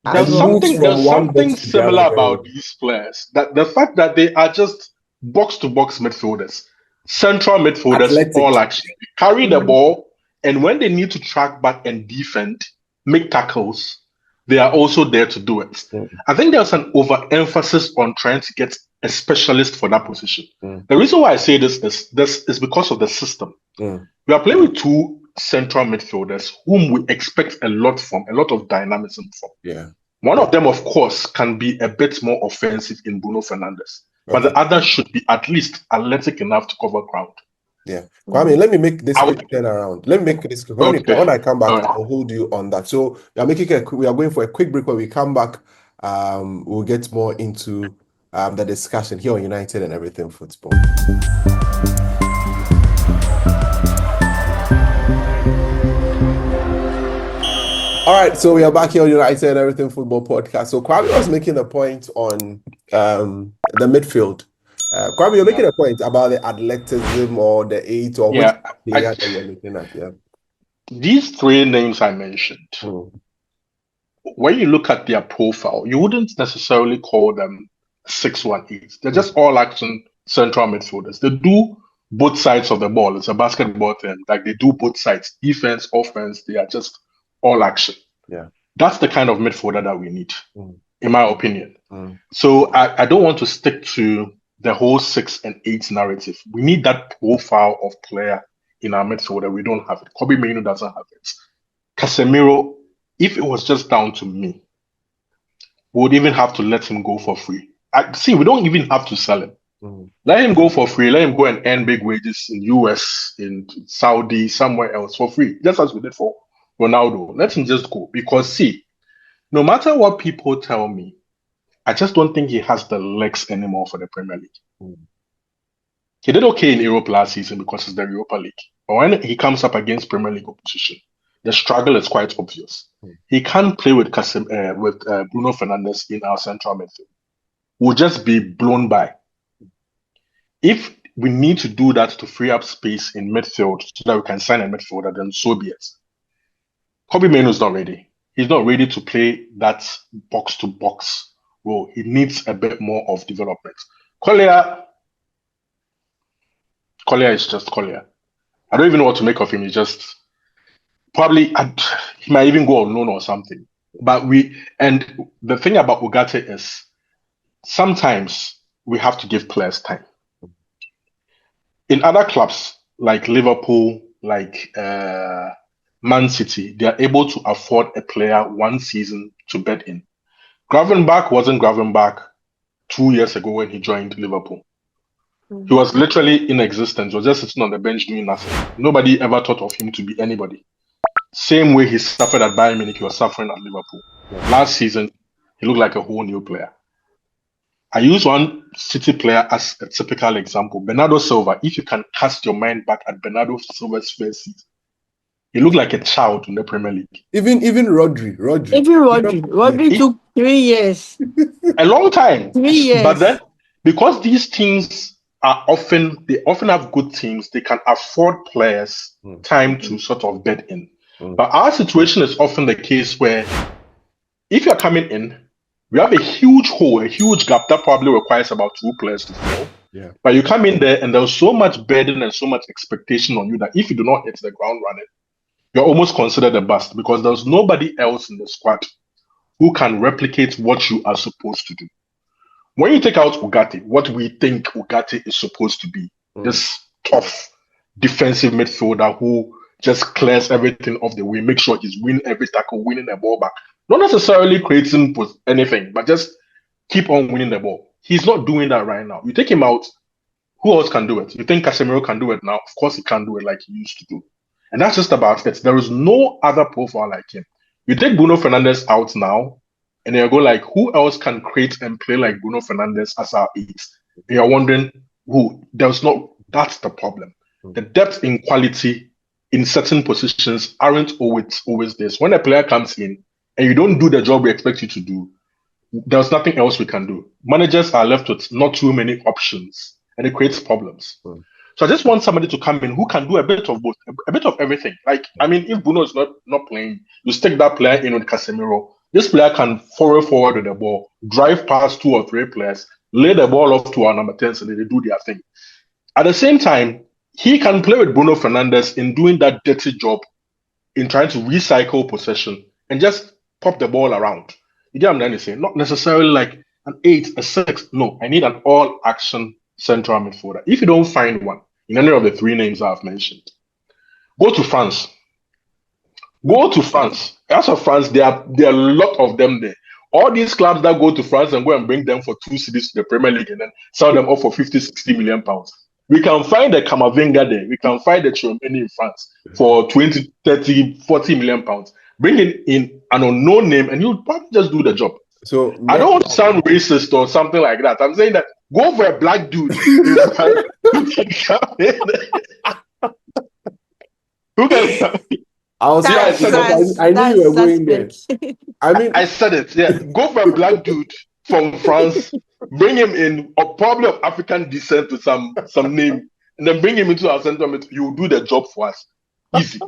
Speaker 4: as
Speaker 2: There's
Speaker 1: He
Speaker 4: well.
Speaker 1: moves
Speaker 2: something
Speaker 4: Yeah.
Speaker 1: from
Speaker 2: there's
Speaker 1: one
Speaker 2: something
Speaker 1: box to the
Speaker 2: similar
Speaker 1: other very
Speaker 2: about
Speaker 1: well.
Speaker 2: these players. That the fact that they are just box to box midfielders, central midfielders,
Speaker 1: Athletic.
Speaker 2: all action. They carry the
Speaker 4: Mhm.
Speaker 2: ball, and when they need to track back and defend, make tackles, they are also there to do it.
Speaker 1: Mm.
Speaker 2: I think there's an overemphasis on trying to get a specialist for that position.
Speaker 1: Mm.
Speaker 2: The reason why I say this is because of the system.
Speaker 1: Mm.
Speaker 2: We are playing with two central midfielders whom we expect a lot from, a lot of dynamism from.
Speaker 1: Yeah.
Speaker 2: One of them, of course, can be a bit more offensive in Bruno Fernandes, but
Speaker 1: Okay.
Speaker 2: the other should be at least athletic enough to cover ground.
Speaker 1: Yeah. Kwame, let me make this
Speaker 2: I
Speaker 1: quick
Speaker 2: would,
Speaker 1: turnaround. Let me make this quick.
Speaker 2: okay.
Speaker 1: When I come back,
Speaker 2: All right.
Speaker 1: I'll hold you on that. So we are going for a quick break. When we come back, we'll get more into the discussion here on United and Everything Football. All right, so we are back here on United and Everything Football Podcast. So Kwame was making a point on the midfield. Kwame, you're making a point about the athleticism or the 8 or which player that you're looking at. Yeah.
Speaker 2: These three names I mentioned, when you look at their profile, you wouldn't necessarily call them 6-1-8. They're just all action central midfielders. They do both sides of the ball. It's a basketball thing. Like they do both sides, defense, offense. They are just all action.
Speaker 1: Yeah.
Speaker 2: That's the kind of midfielder that we need, in my opinion.
Speaker 1: Mm.
Speaker 2: So I don't want to stick to the whole 6 and 8 narrative. We need that profile of player in our midfielder. We don't have it. Kobe Mainoo doesn't have it. Casemiro, if it was just down to me, we would even have to let him go for free. We don't even have to sell him. Let him go for free. Let him go and earn big wages in US, in Saudi, somewhere else for free. Just as we did for Ronaldo. Let him just go. Because see, no matter what people tell me, I just don't think he has the legs anymore for the Premier League. He did okay in Europe last season because it's the Europa League. But when he comes up against Premier League opposition, the struggle is quite obvious. He can't play with Bruno Fernandes in our central midfield. We'll just be blown by. If we need to do that to free up space in midfield so that we can sign a midfielder, then so be it. Kobe Mainoo is not ready. He's not ready to play that box-to-box role. He needs a bit more of development. Collier is just Collier. I don't even know what to make of him. He's just probably he might even go on loan or something. But the thing about Ugarte is sometimes we have to give players time. In other clubs like Liverpool, like Man City, they are able to afford a player one season to bet in. Gravenberch wasn't Gravenberch 2 years ago when he joined Liverpool. He was literally inexistent. He was just sitting on the bench doing nothing. Nobody ever thought of him to be anybody. Same way he suffered at Bayern Munich, he was suffering at Liverpool. Last season, he looked like a whole new player. I use one City player as a typical example. Bernardo Silva, if you can cast your mind back at Bernardo Silva's first season, he looked like a child in the Premier League.
Speaker 1: Even Rodri.
Speaker 4: Even Rodri took 3 years.
Speaker 2: A long time.
Speaker 4: 3 years.
Speaker 2: But then, because these teams they often have good teams, they can afford players time to sort of bet in. But our situation is often the case where if you're coming in, we have a huge hole, a huge gap that probably requires about 2 players to fill.
Speaker 1: Yeah.
Speaker 2: But you come in there and there's so much burden and so much expectation on you that if you do not hit the ground running, you're almost considered a bust because there's nobody else in the squad who can replicate what you are supposed to do. When you take out Ugarte, what we think Ugarte is supposed to be, this tough defensive midfielder who just clears everything off the way, make sure he's winning every tackle, winning the ball back. Not necessarily creating anything, but just keep on winning the ball. He's not doing that right now. You take him out, who else can do it? You think Casemiro can do it now? Of course he can't do it like he used to do. And that's just about it. There is no other profile like him. You take Bruno Fernandes out now, and you go like, who else can create and play like Bruno Fernandes as our 8? And you're wondering who. That's the problem. The depth in quality in certain positions aren't always there. So when a player comes in and you don't do the job we expect you to do, there's nothing else we can do. Managers are left with not too many options, and it creates problems. So I just want somebody to come in who can do a bit of both, a bit of everything. Like, I mean, if Bruno is not playing, you stick that player in with Casemiro. This player can forward with the ball, drive past 2 or 3 players, lay the ball off to our number 10s, and they do their thing. At the same time, he can play with Bruno Fernandes in doing that dirty job in trying to recycle possession and just pop the ball around. You get what I'm saying? Not necessarily like an 8, a 6. No, I need an all-action central midfielder. If you don't find one in any of the 3 names I've mentioned, go to France. As of France, there are a lot of them there. All these clubs that go to France and go and bring them for 2 cities to the Premier League and then sell them off for 50, 60 million pounds. We can find the Kamavinga there. We can find the Tchouaméni in France for 20, 30, 40 million pounds. Bring in an unknown name and he'll probably just do the job. So I don't want to sound racist or something like that. I'm saying that go for a black dude. Who can
Speaker 1: I knew you were going there.
Speaker 2: I said it. Yeah, go for a black dude from France. Bring him in, or probably of African descent with some name, and then bring him into our center. You will do the job for us. Easy.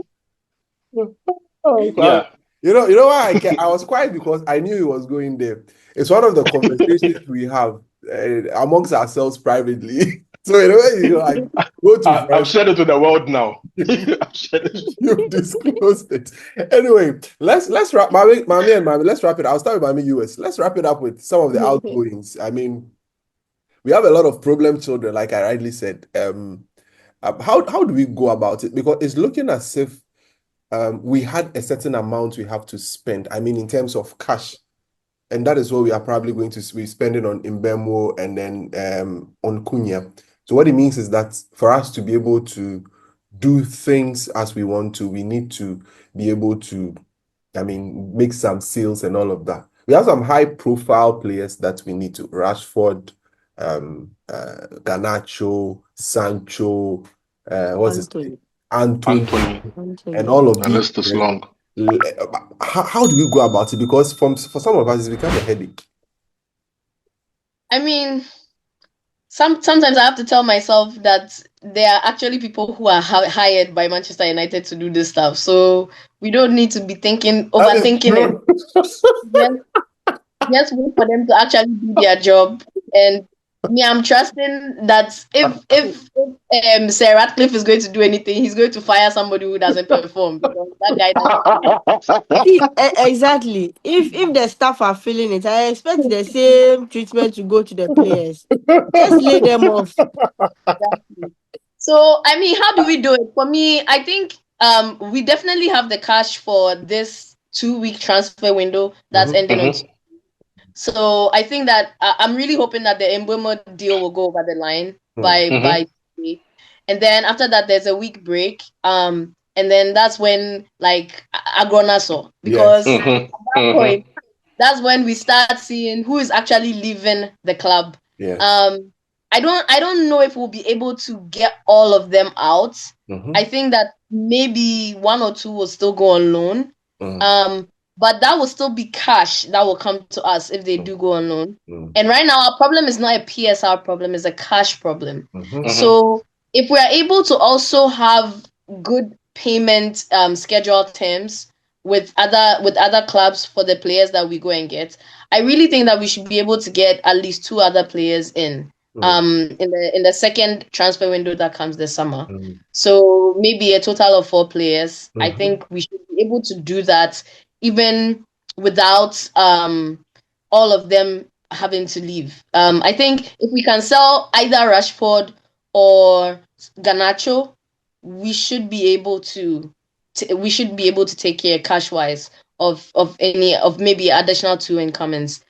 Speaker 1: Yeah. You know why I was quiet? Because I knew he was going there. It's one of the conversations we have amongst ourselves privately. So like go to
Speaker 2: I've shared it with the world now.
Speaker 1: You've disclosed it. Anyway, let's wrap Mami and Mami. Let's wrap it. I'll start with Mami US. Let's wrap it up with some of the outgoings. I mean, we have a lot of problem children, like I rightly said. How do we go about it? Because it's looking as if we had a certain amount we have to spend. I mean, in terms of cash. And that is what we are probably going to be spending on Mbembo and then on Cunha. So what it means is that for us to be able to do things as we want to, we need to be able to, make some sales and all of that. We have some high-profile players that we need to. Rashford, Garnacho, Sancho, Anthony, and all of these.
Speaker 2: The list is long.
Speaker 1: How do we go about it? Because for some of us, it's become a headache.
Speaker 3: I mean, sometimes I have to tell myself that there are actually people who are hired by Manchester United to do this stuff. So we don't need to be overthinking it. Just wait for them to actually do their job. And I'm trusting that if Sir Ratcliffe is going to do anything, he's going to fire somebody who doesn't perform. Because that
Speaker 4: guy exactly. If the staff are feeling it, I expect the same treatment to go to the players. Just lay them off.
Speaker 3: Exactly. So, how do we do it? For me, I think we definitely have the cash for this 2-week transfer window that's ending on. So I think that I'm really hoping that the Mbeumo deal will go over the line by today. And then after that, there's a week break. And then that's when Agronaso, because at that point, that's when we start seeing who is actually leaving the club.
Speaker 1: Yes.
Speaker 3: I don't know if we'll be able to get all of them out. I think that maybe 1 or 2 will still go on loan. But that will still be cash that will come to us if they do go on loan. And right now, our problem is not a PSR problem, it's a cash problem. So if we are able to also have good payment schedule terms with other clubs for the players that we go and get, I really think that we should be able to get at least 2 other players in the second transfer window that comes this summer. So maybe a total of 4 players. I think we should be able to do that even without all of them having to leave. I think if we can sell either Rashford or Garnacho, we should be able to take care cash wise of maybe additional 2 incomings.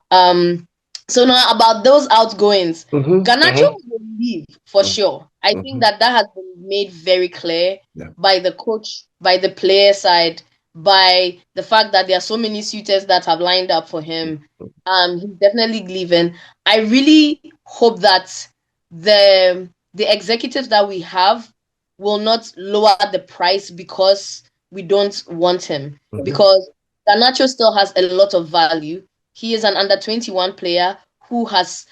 Speaker 3: So now about those outgoings, Garnacho will leave for sure. I think that has been made very clear by the coach, by the player side. by the fact that there are so many suitors that have lined up for him. He's definitely leaving. I really hope that the executives that we have will not lower the price because we don't want him. Because Garnacho still has a lot of value. He is an under 21 player who has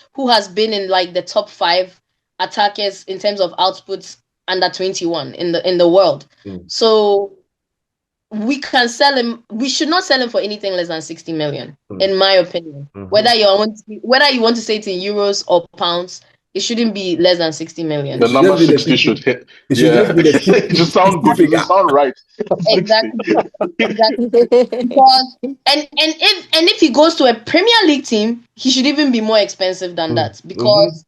Speaker 3: been in like the top 5 attackers in terms of outputs under 21 in the world. So we can sell him. We should not sell him for anything less than 60 million, in my opinion. Whether you want to say it in euros or pounds, it shouldn't be less than 60 million.
Speaker 2: The number 60 should hit.
Speaker 1: It should just be the
Speaker 2: it should sound good. It should sound right.
Speaker 3: Exactly. Because and if he goes to a Premier League team, he should even be more expensive than that, because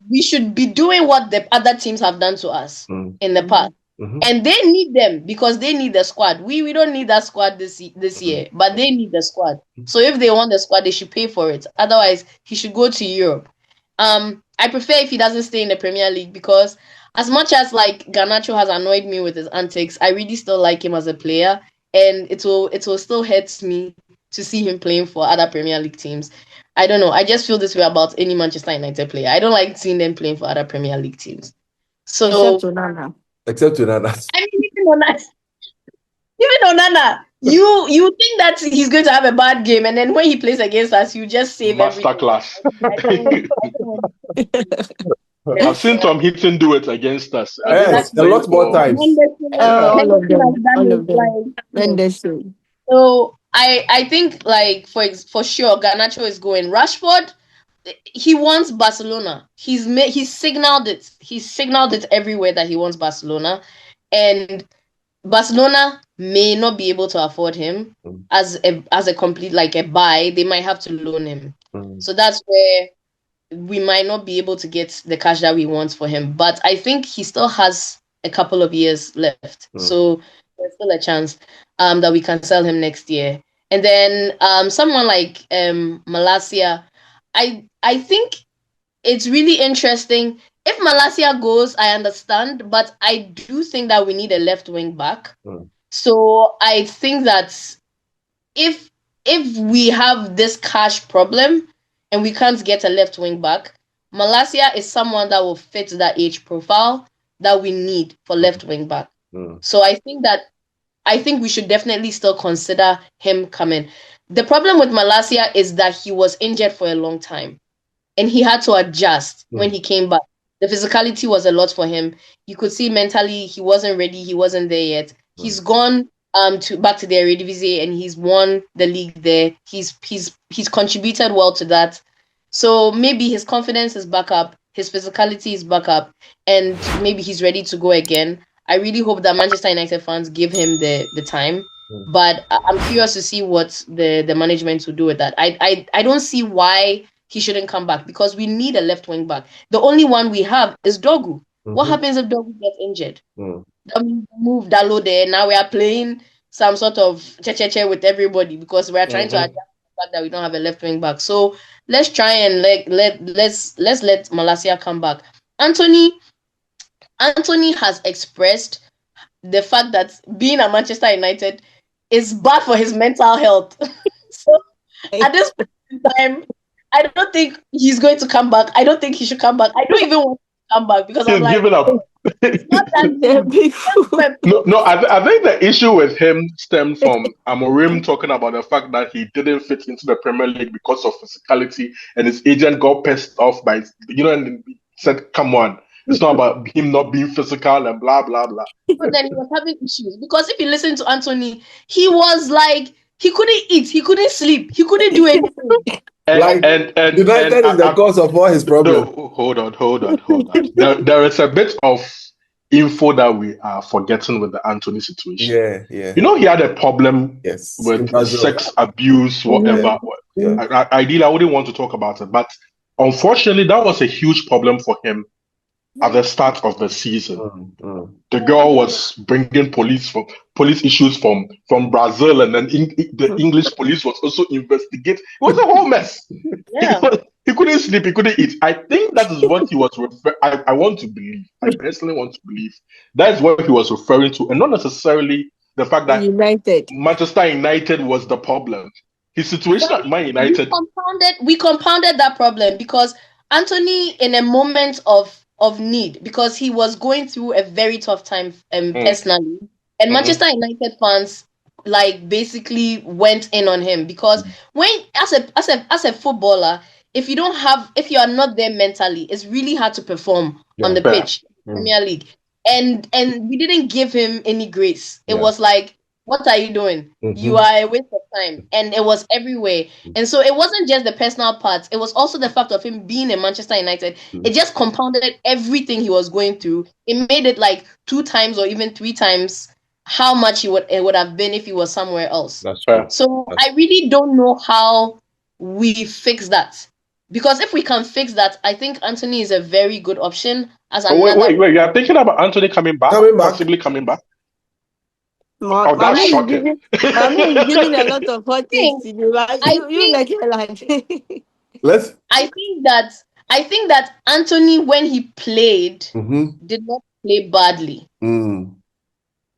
Speaker 3: we should be doing what the other teams have done to us in the past. And they need them because they need the squad. We don't need that squad this year, but they need the squad. So if they want the squad, they should pay for it. Otherwise, he should go to Europe. I prefer if he doesn't stay in the Premier League, because as much as like Garnacho has annoyed me with his antics, I really still like him as a player, and it will still hurt me to see him playing for other Premier League teams. I don't know. I just feel this way about any Manchester United player. I don't like seeing them playing for other Premier League teams. So
Speaker 1: Except Onana.
Speaker 3: I mean, even Onana, you think that he's going to have a bad game, and then when he plays against us, you just save
Speaker 2: masterclass. I've seen Tom Hinton do it against us.
Speaker 1: Yes, a lot more times.
Speaker 4: All of them.
Speaker 3: So I think like for sure Garnacho is going. Rashford, he wants Barcelona. He's signaled it. He's signaled it everywhere that he wants Barcelona, and Barcelona may not be able to afford him as a complete like a buy. They might have to loan him. So that's where we might not be able to get the cash that we want for him. But I think he still has a couple of years left. So there's still a chance that we can sell him next year. And then someone like Malacia, I think it's really interesting. If Malacia goes, I understand, but I do think that we need a left wing back. So I think that if we have this cash problem and we can't get a left wing back, Malacia is someone that will fit that age profile that we need for left wing back. So I think we should definitely still consider him coming. The problem with Malacia is that he was injured for a long time and he had to adjust when he came back. The physicality was a lot for him. You could see mentally he wasn't ready. He wasn't there yet. He's gone back to the Eredivisie and he's won the league there. He's contributed well to that. So maybe his confidence is back up, his physicality is back up, and maybe he's ready to go again. I really hope that Manchester United fans give him the time. But I'm curious to see what the management will do with that. I don't see why he shouldn't come back, because we need a left wing back. The only one we have is Dogu. What happens if Dogu gets injured? Move Dalo there. Now we are playing some sort of che with everybody because we are trying to adjust the fact that we don't have a left wing back. So let's try and let's let Malacia come back. Anthony has expressed the fact that being at Manchester United is bad for his mental health. So at this point in time, I don't think he's going to come back. I don't think he should come back. I don't even want to come back because I'm like,
Speaker 2: giving up.
Speaker 3: It's not that
Speaker 2: No, I think the issue with him stemmed from Amorim talking about the fact that he didn't fit into the Premier League because of physicality, and his agent got pissed off by, and said, "Come on, it's not about him not being physical and blah blah blah."
Speaker 3: But then he was having issues because if you listen to Anthony, he was like he couldn't eat, he couldn't sleep, he couldn't do anything.
Speaker 2: And
Speaker 1: United is the cause of all his problems.
Speaker 2: No, hold on. There is a bit of info that we are forgetting with the Anthony situation.
Speaker 1: Yeah.
Speaker 2: He had a problem with sex abuse, whatever. Ideally, I wouldn't want to talk about it, but unfortunately, that was a huge problem for him at the start of the season. The girl was bringing police issues from Brazil, and then the English police was also investigating. It was a whole mess.
Speaker 3: Yeah.
Speaker 2: He couldn't sleep, he couldn't eat. I think that is what he was I want to believe. I personally want to believe that is what he was referring to, and not necessarily the fact that
Speaker 4: United.
Speaker 2: Manchester United was the problem. His situation at Man United.
Speaker 3: We compounded that problem because Anthony, in a moment of need, because he was going through a very tough time personally, and Manchester United fans basically went in on him because when as a footballer, if you are not there mentally, it's really hard to perform on the pitch, Premier League, and we didn't give him any grace. It was like, what are you doing? You are a waste of time. And it was everywhere. And so it wasn't just the personal part. It was also the fact of him being in Manchester United. It just compounded everything he was going through. It made it like 2 times or even 3 times how much it would have been if he was somewhere else.
Speaker 1: That's fair.
Speaker 3: So I really don't know how we fix that. Because if we can fix that, I think Anthony is a very good option as another.
Speaker 2: Wait, you are thinking about Anthony coming back? Possibly coming back? That's shocking.
Speaker 4: Mommy is giving a lot of hot things to you. You like your lunch.
Speaker 3: I think that Anthony, when he played, did not play badly.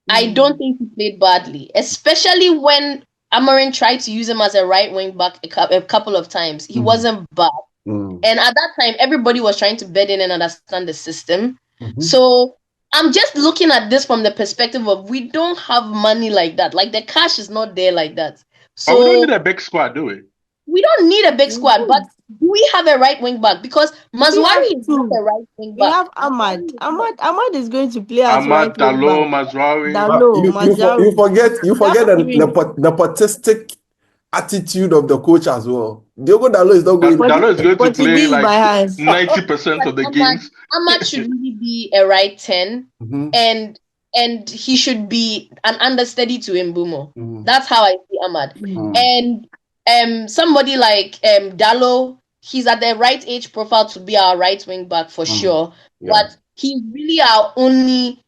Speaker 3: I don't think he played badly, especially when Amorim tried to use him as a right wing back a couple of times. He wasn't bad. And at that time, everybody was trying to bed in and understand the system. So I'm just looking at this from the perspective of we don't have money like that. Like the cash is not there like that. So
Speaker 2: we don't need a big squad, do we?
Speaker 3: We don't need a big squad, but do we have a right wing back? Because Mazwari is not a right wing back.
Speaker 4: We have Ahmad. Ahmad is going to play as right wing back.
Speaker 2: Dalo, Mazwari.
Speaker 1: You forget the nepotistic attitude of the coach as well. Diogo Dalo is not going.
Speaker 2: Dalo is going to play like 90% of the games.
Speaker 3: Ahmad should really be a right 10, and he should be an understudy to Mbumo. That's how I see Ahmad. And somebody like Dalo, he's at the right age profile to be our right wing back for sure. But he's really our only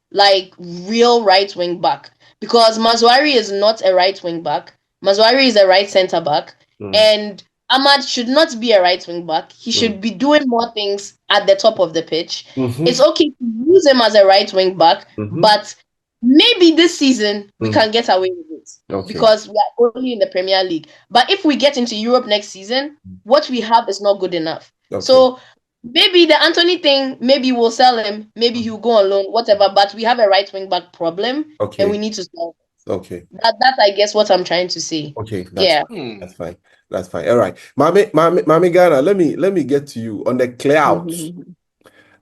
Speaker 3: real right wing back, because Mazwari is not a right wing back. Mazwari is a right centre back, and Ahmad should not be a right wing back. He should be doing more things at the top of the pitch. It's okay to use him as a right wing back, but maybe this season we can get away with it because we are only in the Premier League. But if we get into Europe next season, what we have is not good enough. So maybe the Anthony thing, maybe we'll sell him, maybe he'll go on loan, whatever. But we have a right wing back problem, and we need to solve it. That's I guess what I'm trying to say.
Speaker 1: That's fine. That's fine. All right, Mami Ghana, let me get to you on the clear out.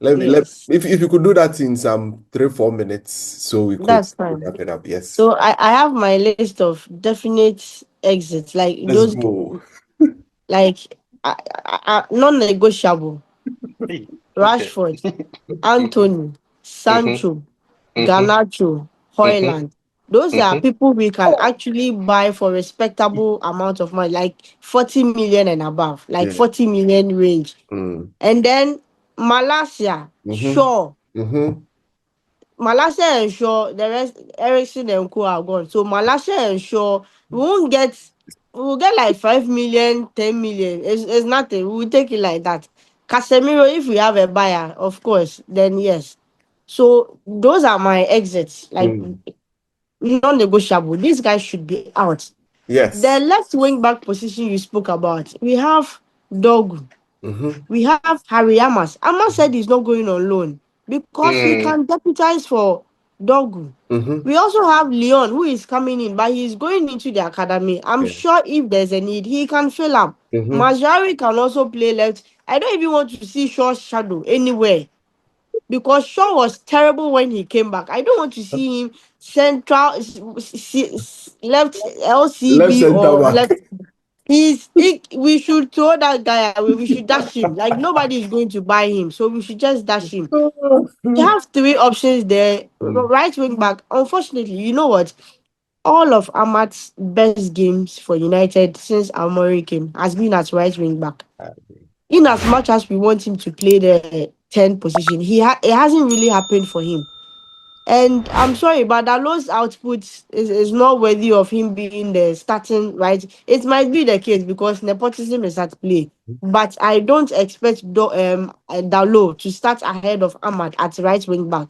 Speaker 1: If you could do that in some 3-4 minutes, so we could wrap it up. Yes.
Speaker 4: So I have my list of definite exits, like
Speaker 1: Let's
Speaker 4: those,
Speaker 1: go.
Speaker 4: non-negotiable. Rashford, Anthony, Sancho, Garnacho, Hoyland. Those are people we can actually buy for respectable amount of money, like 40 million and above, 40 million range. And then Malasia, Shaw. Malasia and Shaw, the rest, Ericsson and Co are gone. So Malasia and Shaw, we'll get like 5 million, 10 million. It's nothing. We'll take it like that. Casemiro, if we have a buyer, of course, then yes. So those are my exits. Non-negotiable. These guys should be out.
Speaker 1: Yes.
Speaker 4: The left wing back position you spoke about, we have Dogu. We have Harry Amas. Amas said he's not going on loan because he can deputize for Dogu. We also have Leon, who is coming in, but he's going into the academy. I'm sure if there's a need, he can fill up. Majari can also play left. I don't even want to see Shaw's shadow anywhere, because Shaw was terrible when he came back. I don't want to see him central left LCB or left. We should throw that guy away. We should dash him. Like nobody is going to buy him, so we should just dash him. You have 3 options there. Right wing back. Unfortunately, you know what? All of Ahmad's best games for United since Amorim came has been as right wing back. In as much as we want him to play the 10 position, it hasn't really happened for him. And I'm sorry, but Dalo's output is not worthy of him being the starting right. It might be the case because nepotism is at play, but I don't expect Dalo to start ahead of Ahmad at right wing back.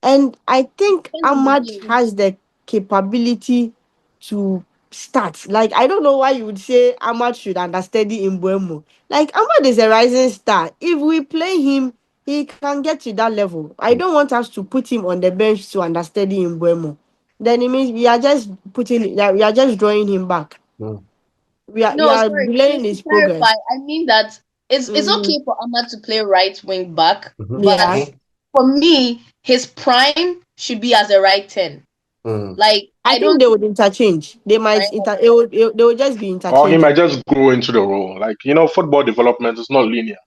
Speaker 4: And I think Ahmad has the capability to start. Like, I don't know why you would say Ahmad should understudy in Buemo. Like, Ahmad is a rising star. If we play him, he can get to that level. I don't want us to put him on the bench to understudy in Buemo. Then it means we are just we are just drawing him back. We
Speaker 3: No,
Speaker 4: are
Speaker 3: sorry.
Speaker 4: delaying
Speaker 3: To
Speaker 4: his
Speaker 3: clarify,
Speaker 4: progress.
Speaker 3: I mean that it's
Speaker 4: Mhm.
Speaker 3: okay for Ahmad to play right wing back, but
Speaker 4: Yeah.
Speaker 3: for me, his prime should be as a right 10. Like
Speaker 4: I
Speaker 3: I
Speaker 4: think
Speaker 3: don't
Speaker 4: they
Speaker 3: think
Speaker 4: would interchange. They might
Speaker 3: prime.
Speaker 4: they would just be
Speaker 2: Or he might
Speaker 4: interchanging.
Speaker 2: just grow into the role. Like, football development is not linear.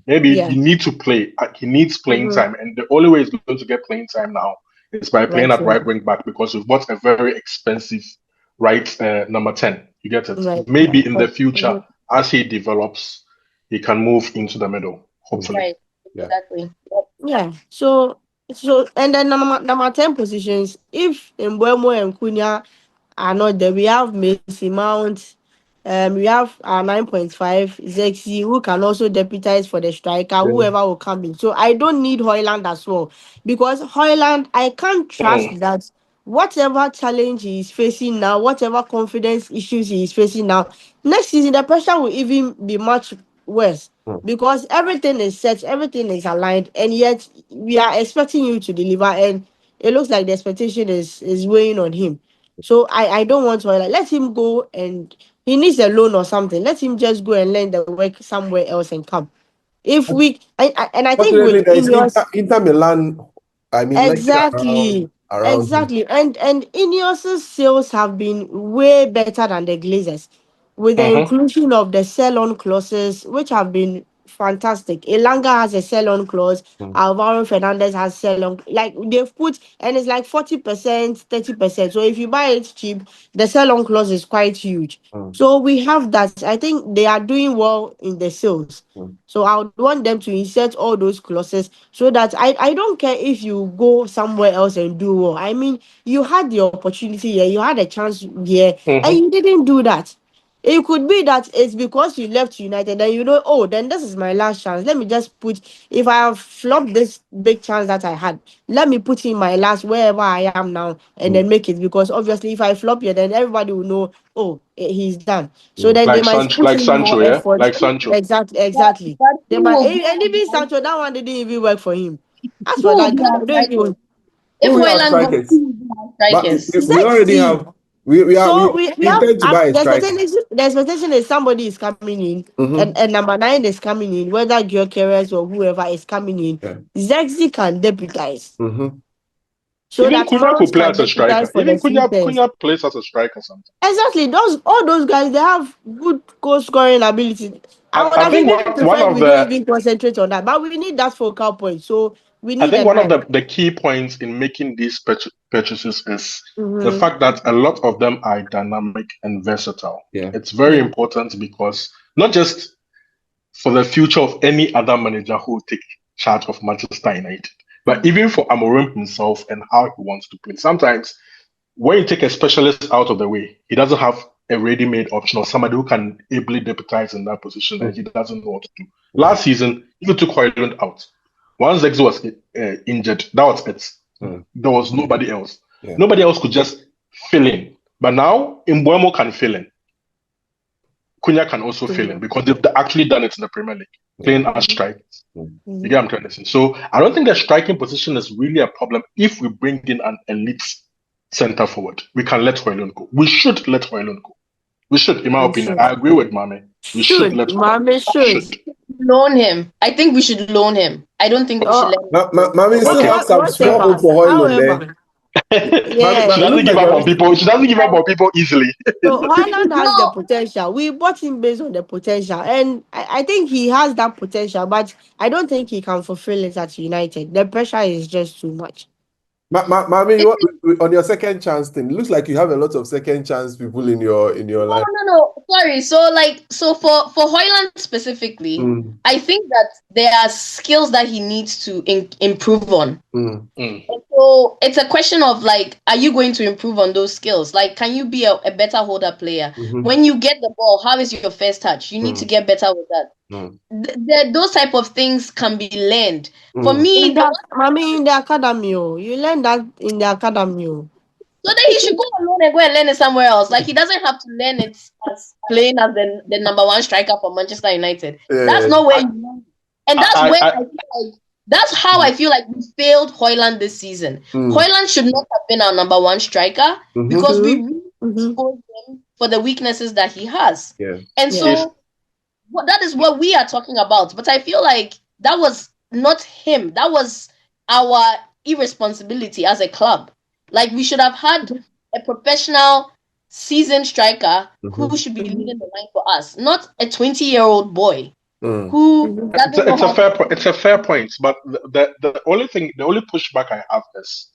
Speaker 2: Maybe
Speaker 4: Yeah.
Speaker 2: you need to play. He needs playing
Speaker 4: Mm-hmm.
Speaker 2: time. And the only way he's going to get playing time now is by playing
Speaker 4: Right.
Speaker 2: at right wing back because we've bought a very expensive right number 10. You get it?
Speaker 4: Right.
Speaker 2: Maybe in the future,
Speaker 4: Mhm.
Speaker 2: as he develops, he can move into the middle, hopefully.
Speaker 3: Right. Exactly. Yep.
Speaker 4: Yeah. And then number 10 positions, if Mbuemo and Cunha are not there, we have Messi Mount. We have 9.5 Zexi, who can also deputize for the striker, whoever will come in. So I don't need Hoyland as well, because Hoyland, I can't trust
Speaker 2: Mm.
Speaker 4: that whatever challenge he is facing now, whatever confidence issues he is facing now, next season the pressure will even be much worse, because everything is set, everything is aligned, and yet we are expecting you to deliver, and it looks like the expectation is weighing on him. So I don't want to, like, let him go, and he needs a loan or something. Let him just go and learn the work somewhere else and come. If we and I think
Speaker 1: Fortunately,
Speaker 4: with
Speaker 1: there is
Speaker 4: Ineos.
Speaker 1: Inter Milan. I mean, like
Speaker 4: Exactly.
Speaker 1: around him.
Speaker 4: Exactly. And Ineos' sales have been way better than the Glazers, with the
Speaker 2: Mm-hmm.
Speaker 4: inclusion of the sell-on clauses, which have been fantastic. Elanga has a sell-on clause. Alvaro Fernandez has sell-on. Like, they've put, and it's like 40%, 30%. So if you buy it cheap, the sell-on clause is quite huge. So we have that. I think they are doing well in the sales. So I would want them to insert all those clauses, so that I don't care if you go somewhere else and do well. I mean, you had the opportunity here, you had a chance here, and
Speaker 2: Mm-hmm.
Speaker 4: you didn't do that. It could be that it's because you left United and oh, then this is my last chance. Let me just put, if I have flopped this big chance that I had, let me put in my last wherever I am now and then make it. Because obviously, if I flop here, then everybody will know, oh, he's done. So then they might put
Speaker 2: Like
Speaker 4: in
Speaker 2: Sancho,
Speaker 4: more
Speaker 2: yeah?
Speaker 4: effort.
Speaker 2: Like Sancho.
Speaker 4: Exactly,
Speaker 3: But
Speaker 4: exactly. They
Speaker 3: he
Speaker 4: might,
Speaker 3: will be
Speaker 4: and even Sancho, that one didn't even work for him. As
Speaker 3: who
Speaker 4: for
Speaker 3: will
Speaker 4: that,
Speaker 3: be
Speaker 4: that
Speaker 3: our
Speaker 4: don't
Speaker 3: strikers?
Speaker 4: even
Speaker 3: If
Speaker 1: Who we have
Speaker 3: Hoyland goes,
Speaker 1: strikers?
Speaker 3: who will be our
Speaker 1: But
Speaker 3: strikers?
Speaker 1: we already
Speaker 4: Zexi.
Speaker 1: have. We
Speaker 4: So we have
Speaker 1: intend to buy a striker.
Speaker 4: the expectation is somebody is coming in,
Speaker 1: Mm-hmm.
Speaker 4: and number 9 is coming in, whether Gyökeres or whoever is coming in.
Speaker 1: Yeah.
Speaker 4: Zexi can deputize,
Speaker 1: Mm-hmm.
Speaker 4: so
Speaker 2: Even
Speaker 4: that
Speaker 2: Cunha
Speaker 4: Mount
Speaker 2: could play
Speaker 4: can
Speaker 2: as a
Speaker 4: deputize
Speaker 2: striker.
Speaker 4: for the
Speaker 2: Even
Speaker 4: Sleepers.
Speaker 2: Cunha plays as a striker sometimes.
Speaker 4: Exactly, all those guys, they have good goal scoring ability. I would
Speaker 2: I
Speaker 4: have
Speaker 2: think
Speaker 4: even
Speaker 2: one
Speaker 4: preferred
Speaker 2: of
Speaker 4: we don't
Speaker 2: the
Speaker 4: even concentrate on that, but we need that focal point. So we
Speaker 2: I
Speaker 4: need
Speaker 2: think
Speaker 4: a
Speaker 2: one of
Speaker 4: 9.
Speaker 2: the key points in making these purchases is the
Speaker 4: Mm-hmm.
Speaker 2: fact that a lot of them are dynamic and versatile.
Speaker 1: Yeah.
Speaker 2: It's very
Speaker 4: Yeah.
Speaker 2: important because not just for the future of any other manager who will take charge of Manchester United, but even for Amorim himself and how he wants to play. Sometimes when you take a specialist out of the way, he doesn't have a ready-made option or somebody who can ably deputize in that position, and he doesn't know what to do. Last season, if you took Hoyland out, once Zexi was injured, that was it. There was nobody else.
Speaker 1: Yeah.
Speaker 2: Nobody else could just fill in. But now, Mbuemo can fill in. Cunha can also fill in because they've actually done it in the Premier League, playing as strikers. You get what I'm trying to say? So I don't think the striking position is really a problem if we bring in an elite center forward. We can let Hoyland go. We should let Hoyland go. We should, in my
Speaker 4: We
Speaker 2: opinion.
Speaker 4: should.
Speaker 2: I agree with Mame. We should let Hoyland go.
Speaker 4: Mame should.
Speaker 2: Should.
Speaker 3: Loan him. I think we should loan him. I don't think we should
Speaker 4: Oh,
Speaker 3: let him go.
Speaker 1: Mami still
Speaker 2: Okay.
Speaker 1: have some small
Speaker 4: whatever.
Speaker 1: hope for Hoyland there.
Speaker 4: However,
Speaker 2: She
Speaker 1: But it
Speaker 4: yeah.
Speaker 1: looks
Speaker 2: doesn't give
Speaker 1: like
Speaker 2: up on
Speaker 1: everything.
Speaker 2: people. She doesn't give up on people easily.
Speaker 4: So Haaland has the
Speaker 3: No,
Speaker 4: potential. We bought him based on the potential, and I think he has that potential, but I don't think he can fulfill it at United. The pressure is just too much.
Speaker 1: Mami, on your second chance thing, it looks like you have a lot of second chance people in your
Speaker 3: no,
Speaker 1: line.
Speaker 3: no. Sorry. So for Hoyland specifically, I think that there are skills that he needs to improve on. So it's a question of, like, are you going to improve on those skills? Like, can you be a better holder player? When you get the ball, how is your first touch? You need to get better with that. Those type of things can be learned. For me,
Speaker 4: In the academy, you learn that in the academy.
Speaker 3: So then he should go alone and go and learn it somewhere else. Like he doesn't have to learn it as playing as the number one striker for Manchester United. That's not where you learn. And that's where I feel like that's how I feel like we failed Højlund this season. Højlund should not have been our number one striker because we really exposed him for the weaknesses that he has. And so that is what we are talking about. But I feel like that was not him. That was our irresponsibility as a club. Like we should have had a professional seasoned striker who should be leading the line for us, not a 20-year-old boy who
Speaker 2: it's a fair point. But the only pushback I have is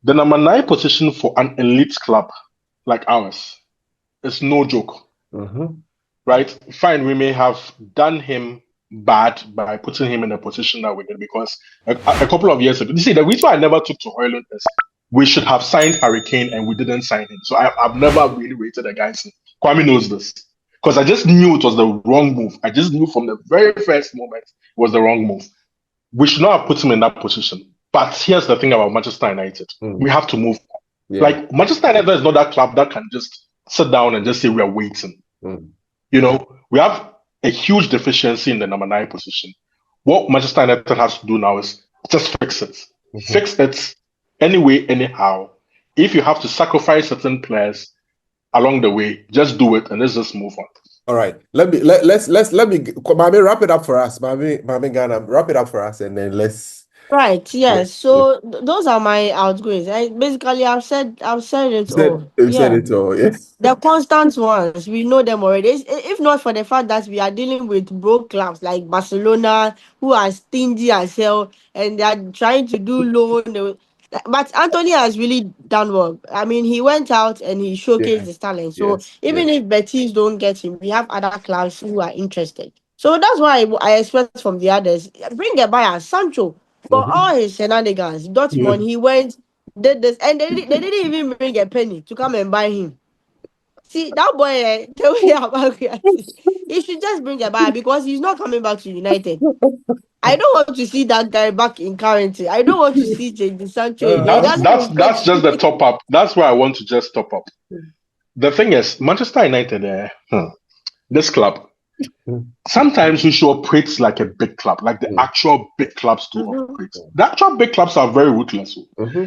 Speaker 2: the number 9 position for an elite club like ours is no joke. Right? Fine, we may have done him bad by putting him in a position that we did because a couple of years ago, you see, the reason I never took to Højlund is we should have signed Harry Kane and we didn't sign him. So I've never really rated a guy. Kwame knows this because I just knew it was the wrong move. I just knew from the very first moment it was the wrong move. We should not have put him in that position. But here's the thing about Manchester United. We have to move. Like Manchester United is not that club that can just sit down and just say we are waiting. You know, we have a huge deficiency in the number 9 position. What Manchester United has to do now is just fix it. Fix it anyway, anyhow. If you have to sacrifice certain players along the way, just do it and let's just move on.
Speaker 1: All right. Let me Mami, wrap it up for us. Mami Ghana, wrap it up for us and then let's
Speaker 4: Right, yes. So those are my outgoings. Basically I've said it all.
Speaker 1: said it all, yes.
Speaker 4: The constant ones, we know them already. If not for the fact that we are dealing with broke clubs like Barcelona, who are stingy as hell, and they are trying to do loan. But Anthony has really done well. I mean, he went out and he showcased his talent. So even if Betis don't get him, we have other clubs who are interested. So that's why I expect from the others. Bring a buyer, Sancho, for all his shenanigans. Dortmund, he went, did this, and they didn't even bring a penny to come and buy him. See, that boy, the way about he should just bring a buyer because he's not coming back to United. I don't want to see that guy back in currency. I don't want to see Jadon Sancho again.
Speaker 2: That's just the top up. That's why I want to just top up. The thing is, Manchester United, this club, sometimes we should operate like a big club, like the actual big clubs do operate. The actual big clubs are very ruthless.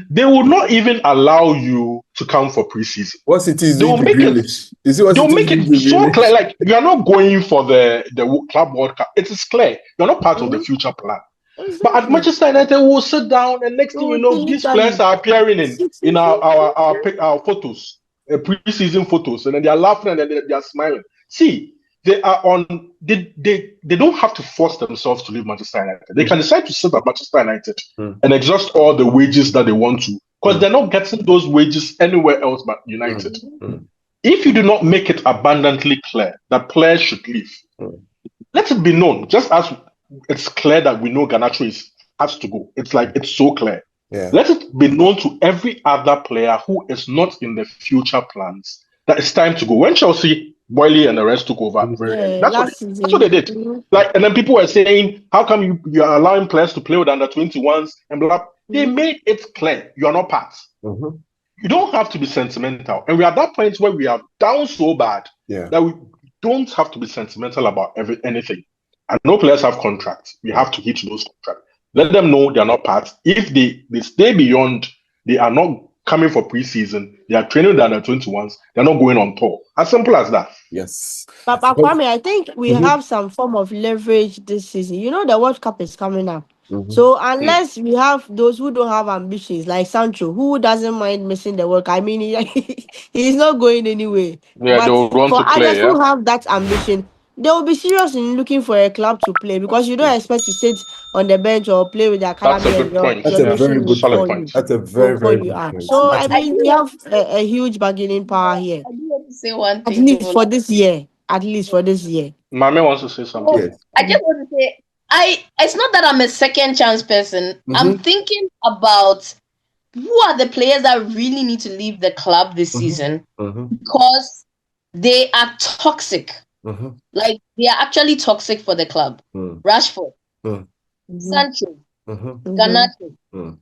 Speaker 2: They will not even allow you to come for preseason.
Speaker 1: What's it is?
Speaker 2: They'll make it so clear. Like you are not going for the Club World Cup. It is clear you're not part of the future plan. Exactly. But at Manchester United, we'll sit down, and next thing you know, these players are appearing in our photos, preseason photos, and then they are laughing and then they are smiling. See. They are on. They don't have to force themselves to leave Manchester United. They can decide to sit at Manchester United and exhaust all the wages that they want to, because they're not getting those wages anywhere else but United. If you do not make it abundantly clear that players should leave, let it be known. Just as it's clear that we know Garnacho has to go. It's like it's so clear. Let it be known to every other player who is not in the future plans that it's time to go. When Chelsea, Boyle and the rest took over. That's what they did. Like, and then people were saying, "How come you are allowing players to play with under 21s and blah?" They made it clear you are not part. You don't have to be sentimental, and we are at that point where we are down so bad that we don't have to be sentimental about anything. And no players have contracts. We have to hit those contracts. Let them know they are not part. If they stay beyond, they are not coming for preseason. They are training with the under 21s. They're not going on tour. As simple as that.
Speaker 1: Yes.
Speaker 4: But Kwame, I think we have some form of leverage this season. You know, the World Cup is coming up. So unless we have those who don't have ambitions, like Sancho, who doesn't mind missing the World Cup, I mean, he's not going anywhere.
Speaker 2: Yeah,
Speaker 4: but
Speaker 2: want
Speaker 4: for
Speaker 2: to play,
Speaker 4: others who have that ambition, they will be serious in looking for a club to play, because you don't expect to sit on the bench or play with the academy.
Speaker 2: That's a good point.
Speaker 1: That's a very good
Speaker 2: point.
Speaker 1: That's a very, very good
Speaker 4: point.
Speaker 1: point.
Speaker 4: So I mean, we have a huge bargaining power here.
Speaker 3: I do want to say one thing.
Speaker 4: At least for this year.
Speaker 2: Mame wants to say something.
Speaker 3: Yes. I just want to say, it's not that I'm a second chance person. I'm thinking about who are the players that really need to leave the club this season because they are toxic. Like, they are actually toxic for the club. Rashford, Sancho, Garnacho.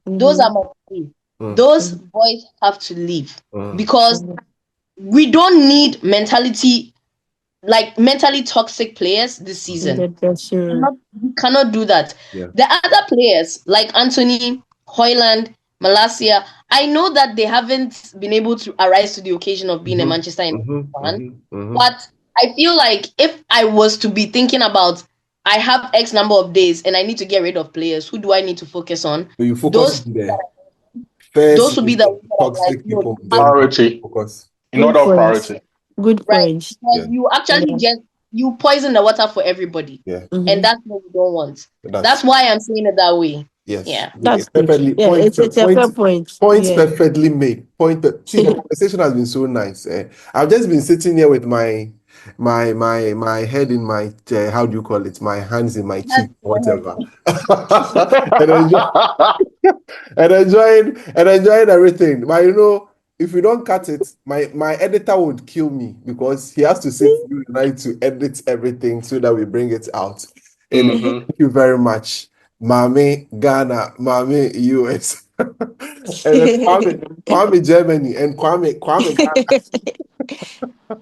Speaker 3: Those are my three. Those boys have to leave because we don't need mentally toxic players this season. We cannot do that.
Speaker 1: Yeah.
Speaker 3: The other players like Anthony, Højlund, Malacia, I know that they haven't been able to arise to the occasion of being a Manchester United fan, but I feel like if I was to be thinking about I have X number of days and I need to get rid of players, who do I need to focus on?
Speaker 1: So you focus
Speaker 3: Those would be the
Speaker 1: toxic people.
Speaker 2: Priority.
Speaker 1: Focus.
Speaker 2: In order of priority.
Speaker 4: Good points.
Speaker 3: Right. You actually you poison the water for everybody.
Speaker 1: Yeah.
Speaker 3: And that's what we don't want. That's why I'm saying it that way.
Speaker 1: Yes.
Speaker 3: Yeah.
Speaker 4: That's
Speaker 1: perfectly.
Speaker 4: Yeah, it's a fair point.
Speaker 1: Points perfectly made. See, the conversation has been so nice. I've just been sitting here with my head in my how do you call it? My hands in my cheek, whatever, and enjoying everything. But if we don't cut it, my editor would kill me because he has to sit through the night to edit everything so that we bring it out. And thank you very much, Mami Ghana, Mami US, and Kwame Germany, and Kwame Ghana.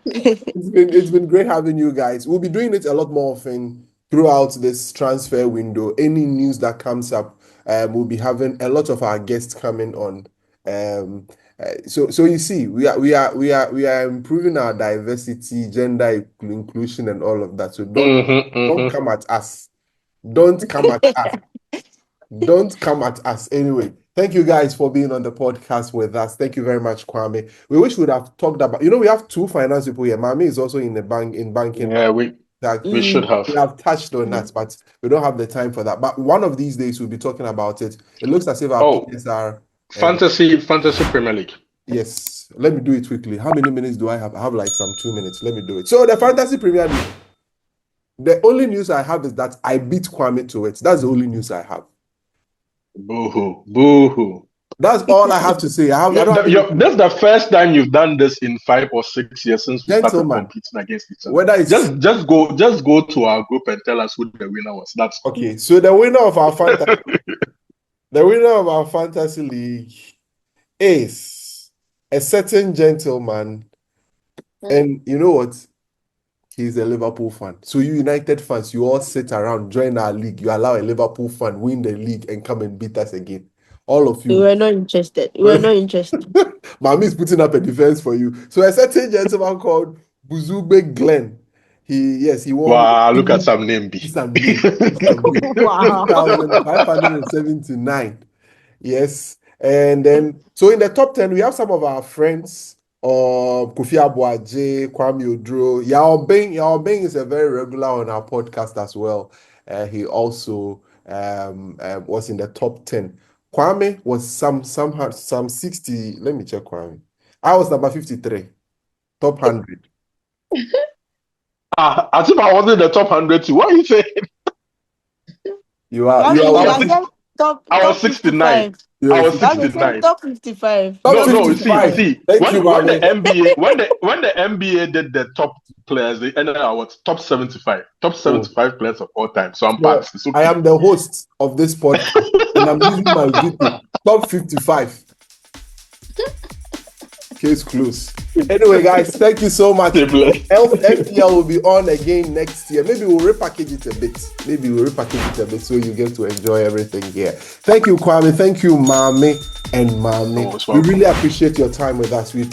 Speaker 1: It's been great having you guys. We'll be doing it a lot more often throughout this transfer window. Any news that comes up, we'll be having a lot of our guests coming on. So you see, we are improving our diversity, gender inclusion, and all of that. So don't come at us. Don't come at us. Don't come at us. Anyway, thank you guys for being on the podcast with us. Thank you very much, Kwame. We wish we'd have talked about. We have two finance people here. Mami is also in banking.
Speaker 2: Yeah, we should have.
Speaker 1: We have touched on that, but we don't have the time for that. But one of these days we'll be talking about it. It looks as if our players are
Speaker 2: fantasy Premier League.
Speaker 1: Yes. Let me do it quickly. How many minutes do I have? I have like some 2 minutes. Let me do it. So the Fantasy Premier League. The only news I have is that I beat Kwame to it. That's the only news I have.
Speaker 2: Boo-hoo.
Speaker 1: That's all I have to say.
Speaker 2: That's the first time you've done this in 5 or 6 years since we started competing against each other.
Speaker 1: Whether it's
Speaker 2: just go to our group and tell us who the winner was. That's
Speaker 1: okay. So the winner of our fantasy league is a certain gentleman, and you know what? He's a Liverpool fan. So you United fans, you all sit around, join our league. You allow a Liverpool fan win the league and come and beat us again. All of you.
Speaker 4: We were not interested.
Speaker 1: Mami is putting up a defense for you. So a certain gentleman called Buzube Glenn. He won.
Speaker 2: Wow, look at some name.
Speaker 4: Wow.
Speaker 1: 579. Yes. And then, so in the top 10, we have some of our friends. Kofi Abuaje, Kwame Odro, Yao Beng is a very regular on our podcast as well. He also was in the top 10. Kwame was some 60. Let me check Kwame. I was number 53, top 100.
Speaker 2: I think I wasn't in the top 100 too. What are you saying?
Speaker 1: You are.
Speaker 2: I was 69. I was 69.
Speaker 4: Top 55.
Speaker 2: No. See. When the NBA did the top players, they ended up at top 75. Top 75 players of all time. So I'm past. Okay.
Speaker 1: I am the host of this podcast, and I'm using my veto. Top 55. Case closed. Anyway, guys, thank you so much. FPL will be on again next year. Maybe we'll repackage it a bit. So you get to enjoy everything here. Thank you, Kwame. Thank you, Mami and Mami. We really appreciate your time with us. We've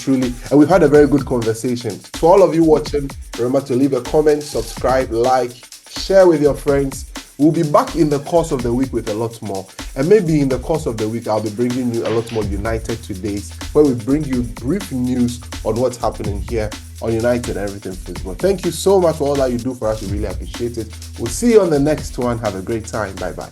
Speaker 1: had a very good conversation. For all of you watching, remember to leave a comment, subscribe, like, share with your friends. We'll be back in the course of the week with a lot more. And maybe in the course of the week, I'll be bringing you a lot more United Todays, where we bring you brief news on what's happening here on United and everything football. Thank you so much for all that you do for us. We really appreciate it. We'll see you on the next one. Have a great time. Bye-bye.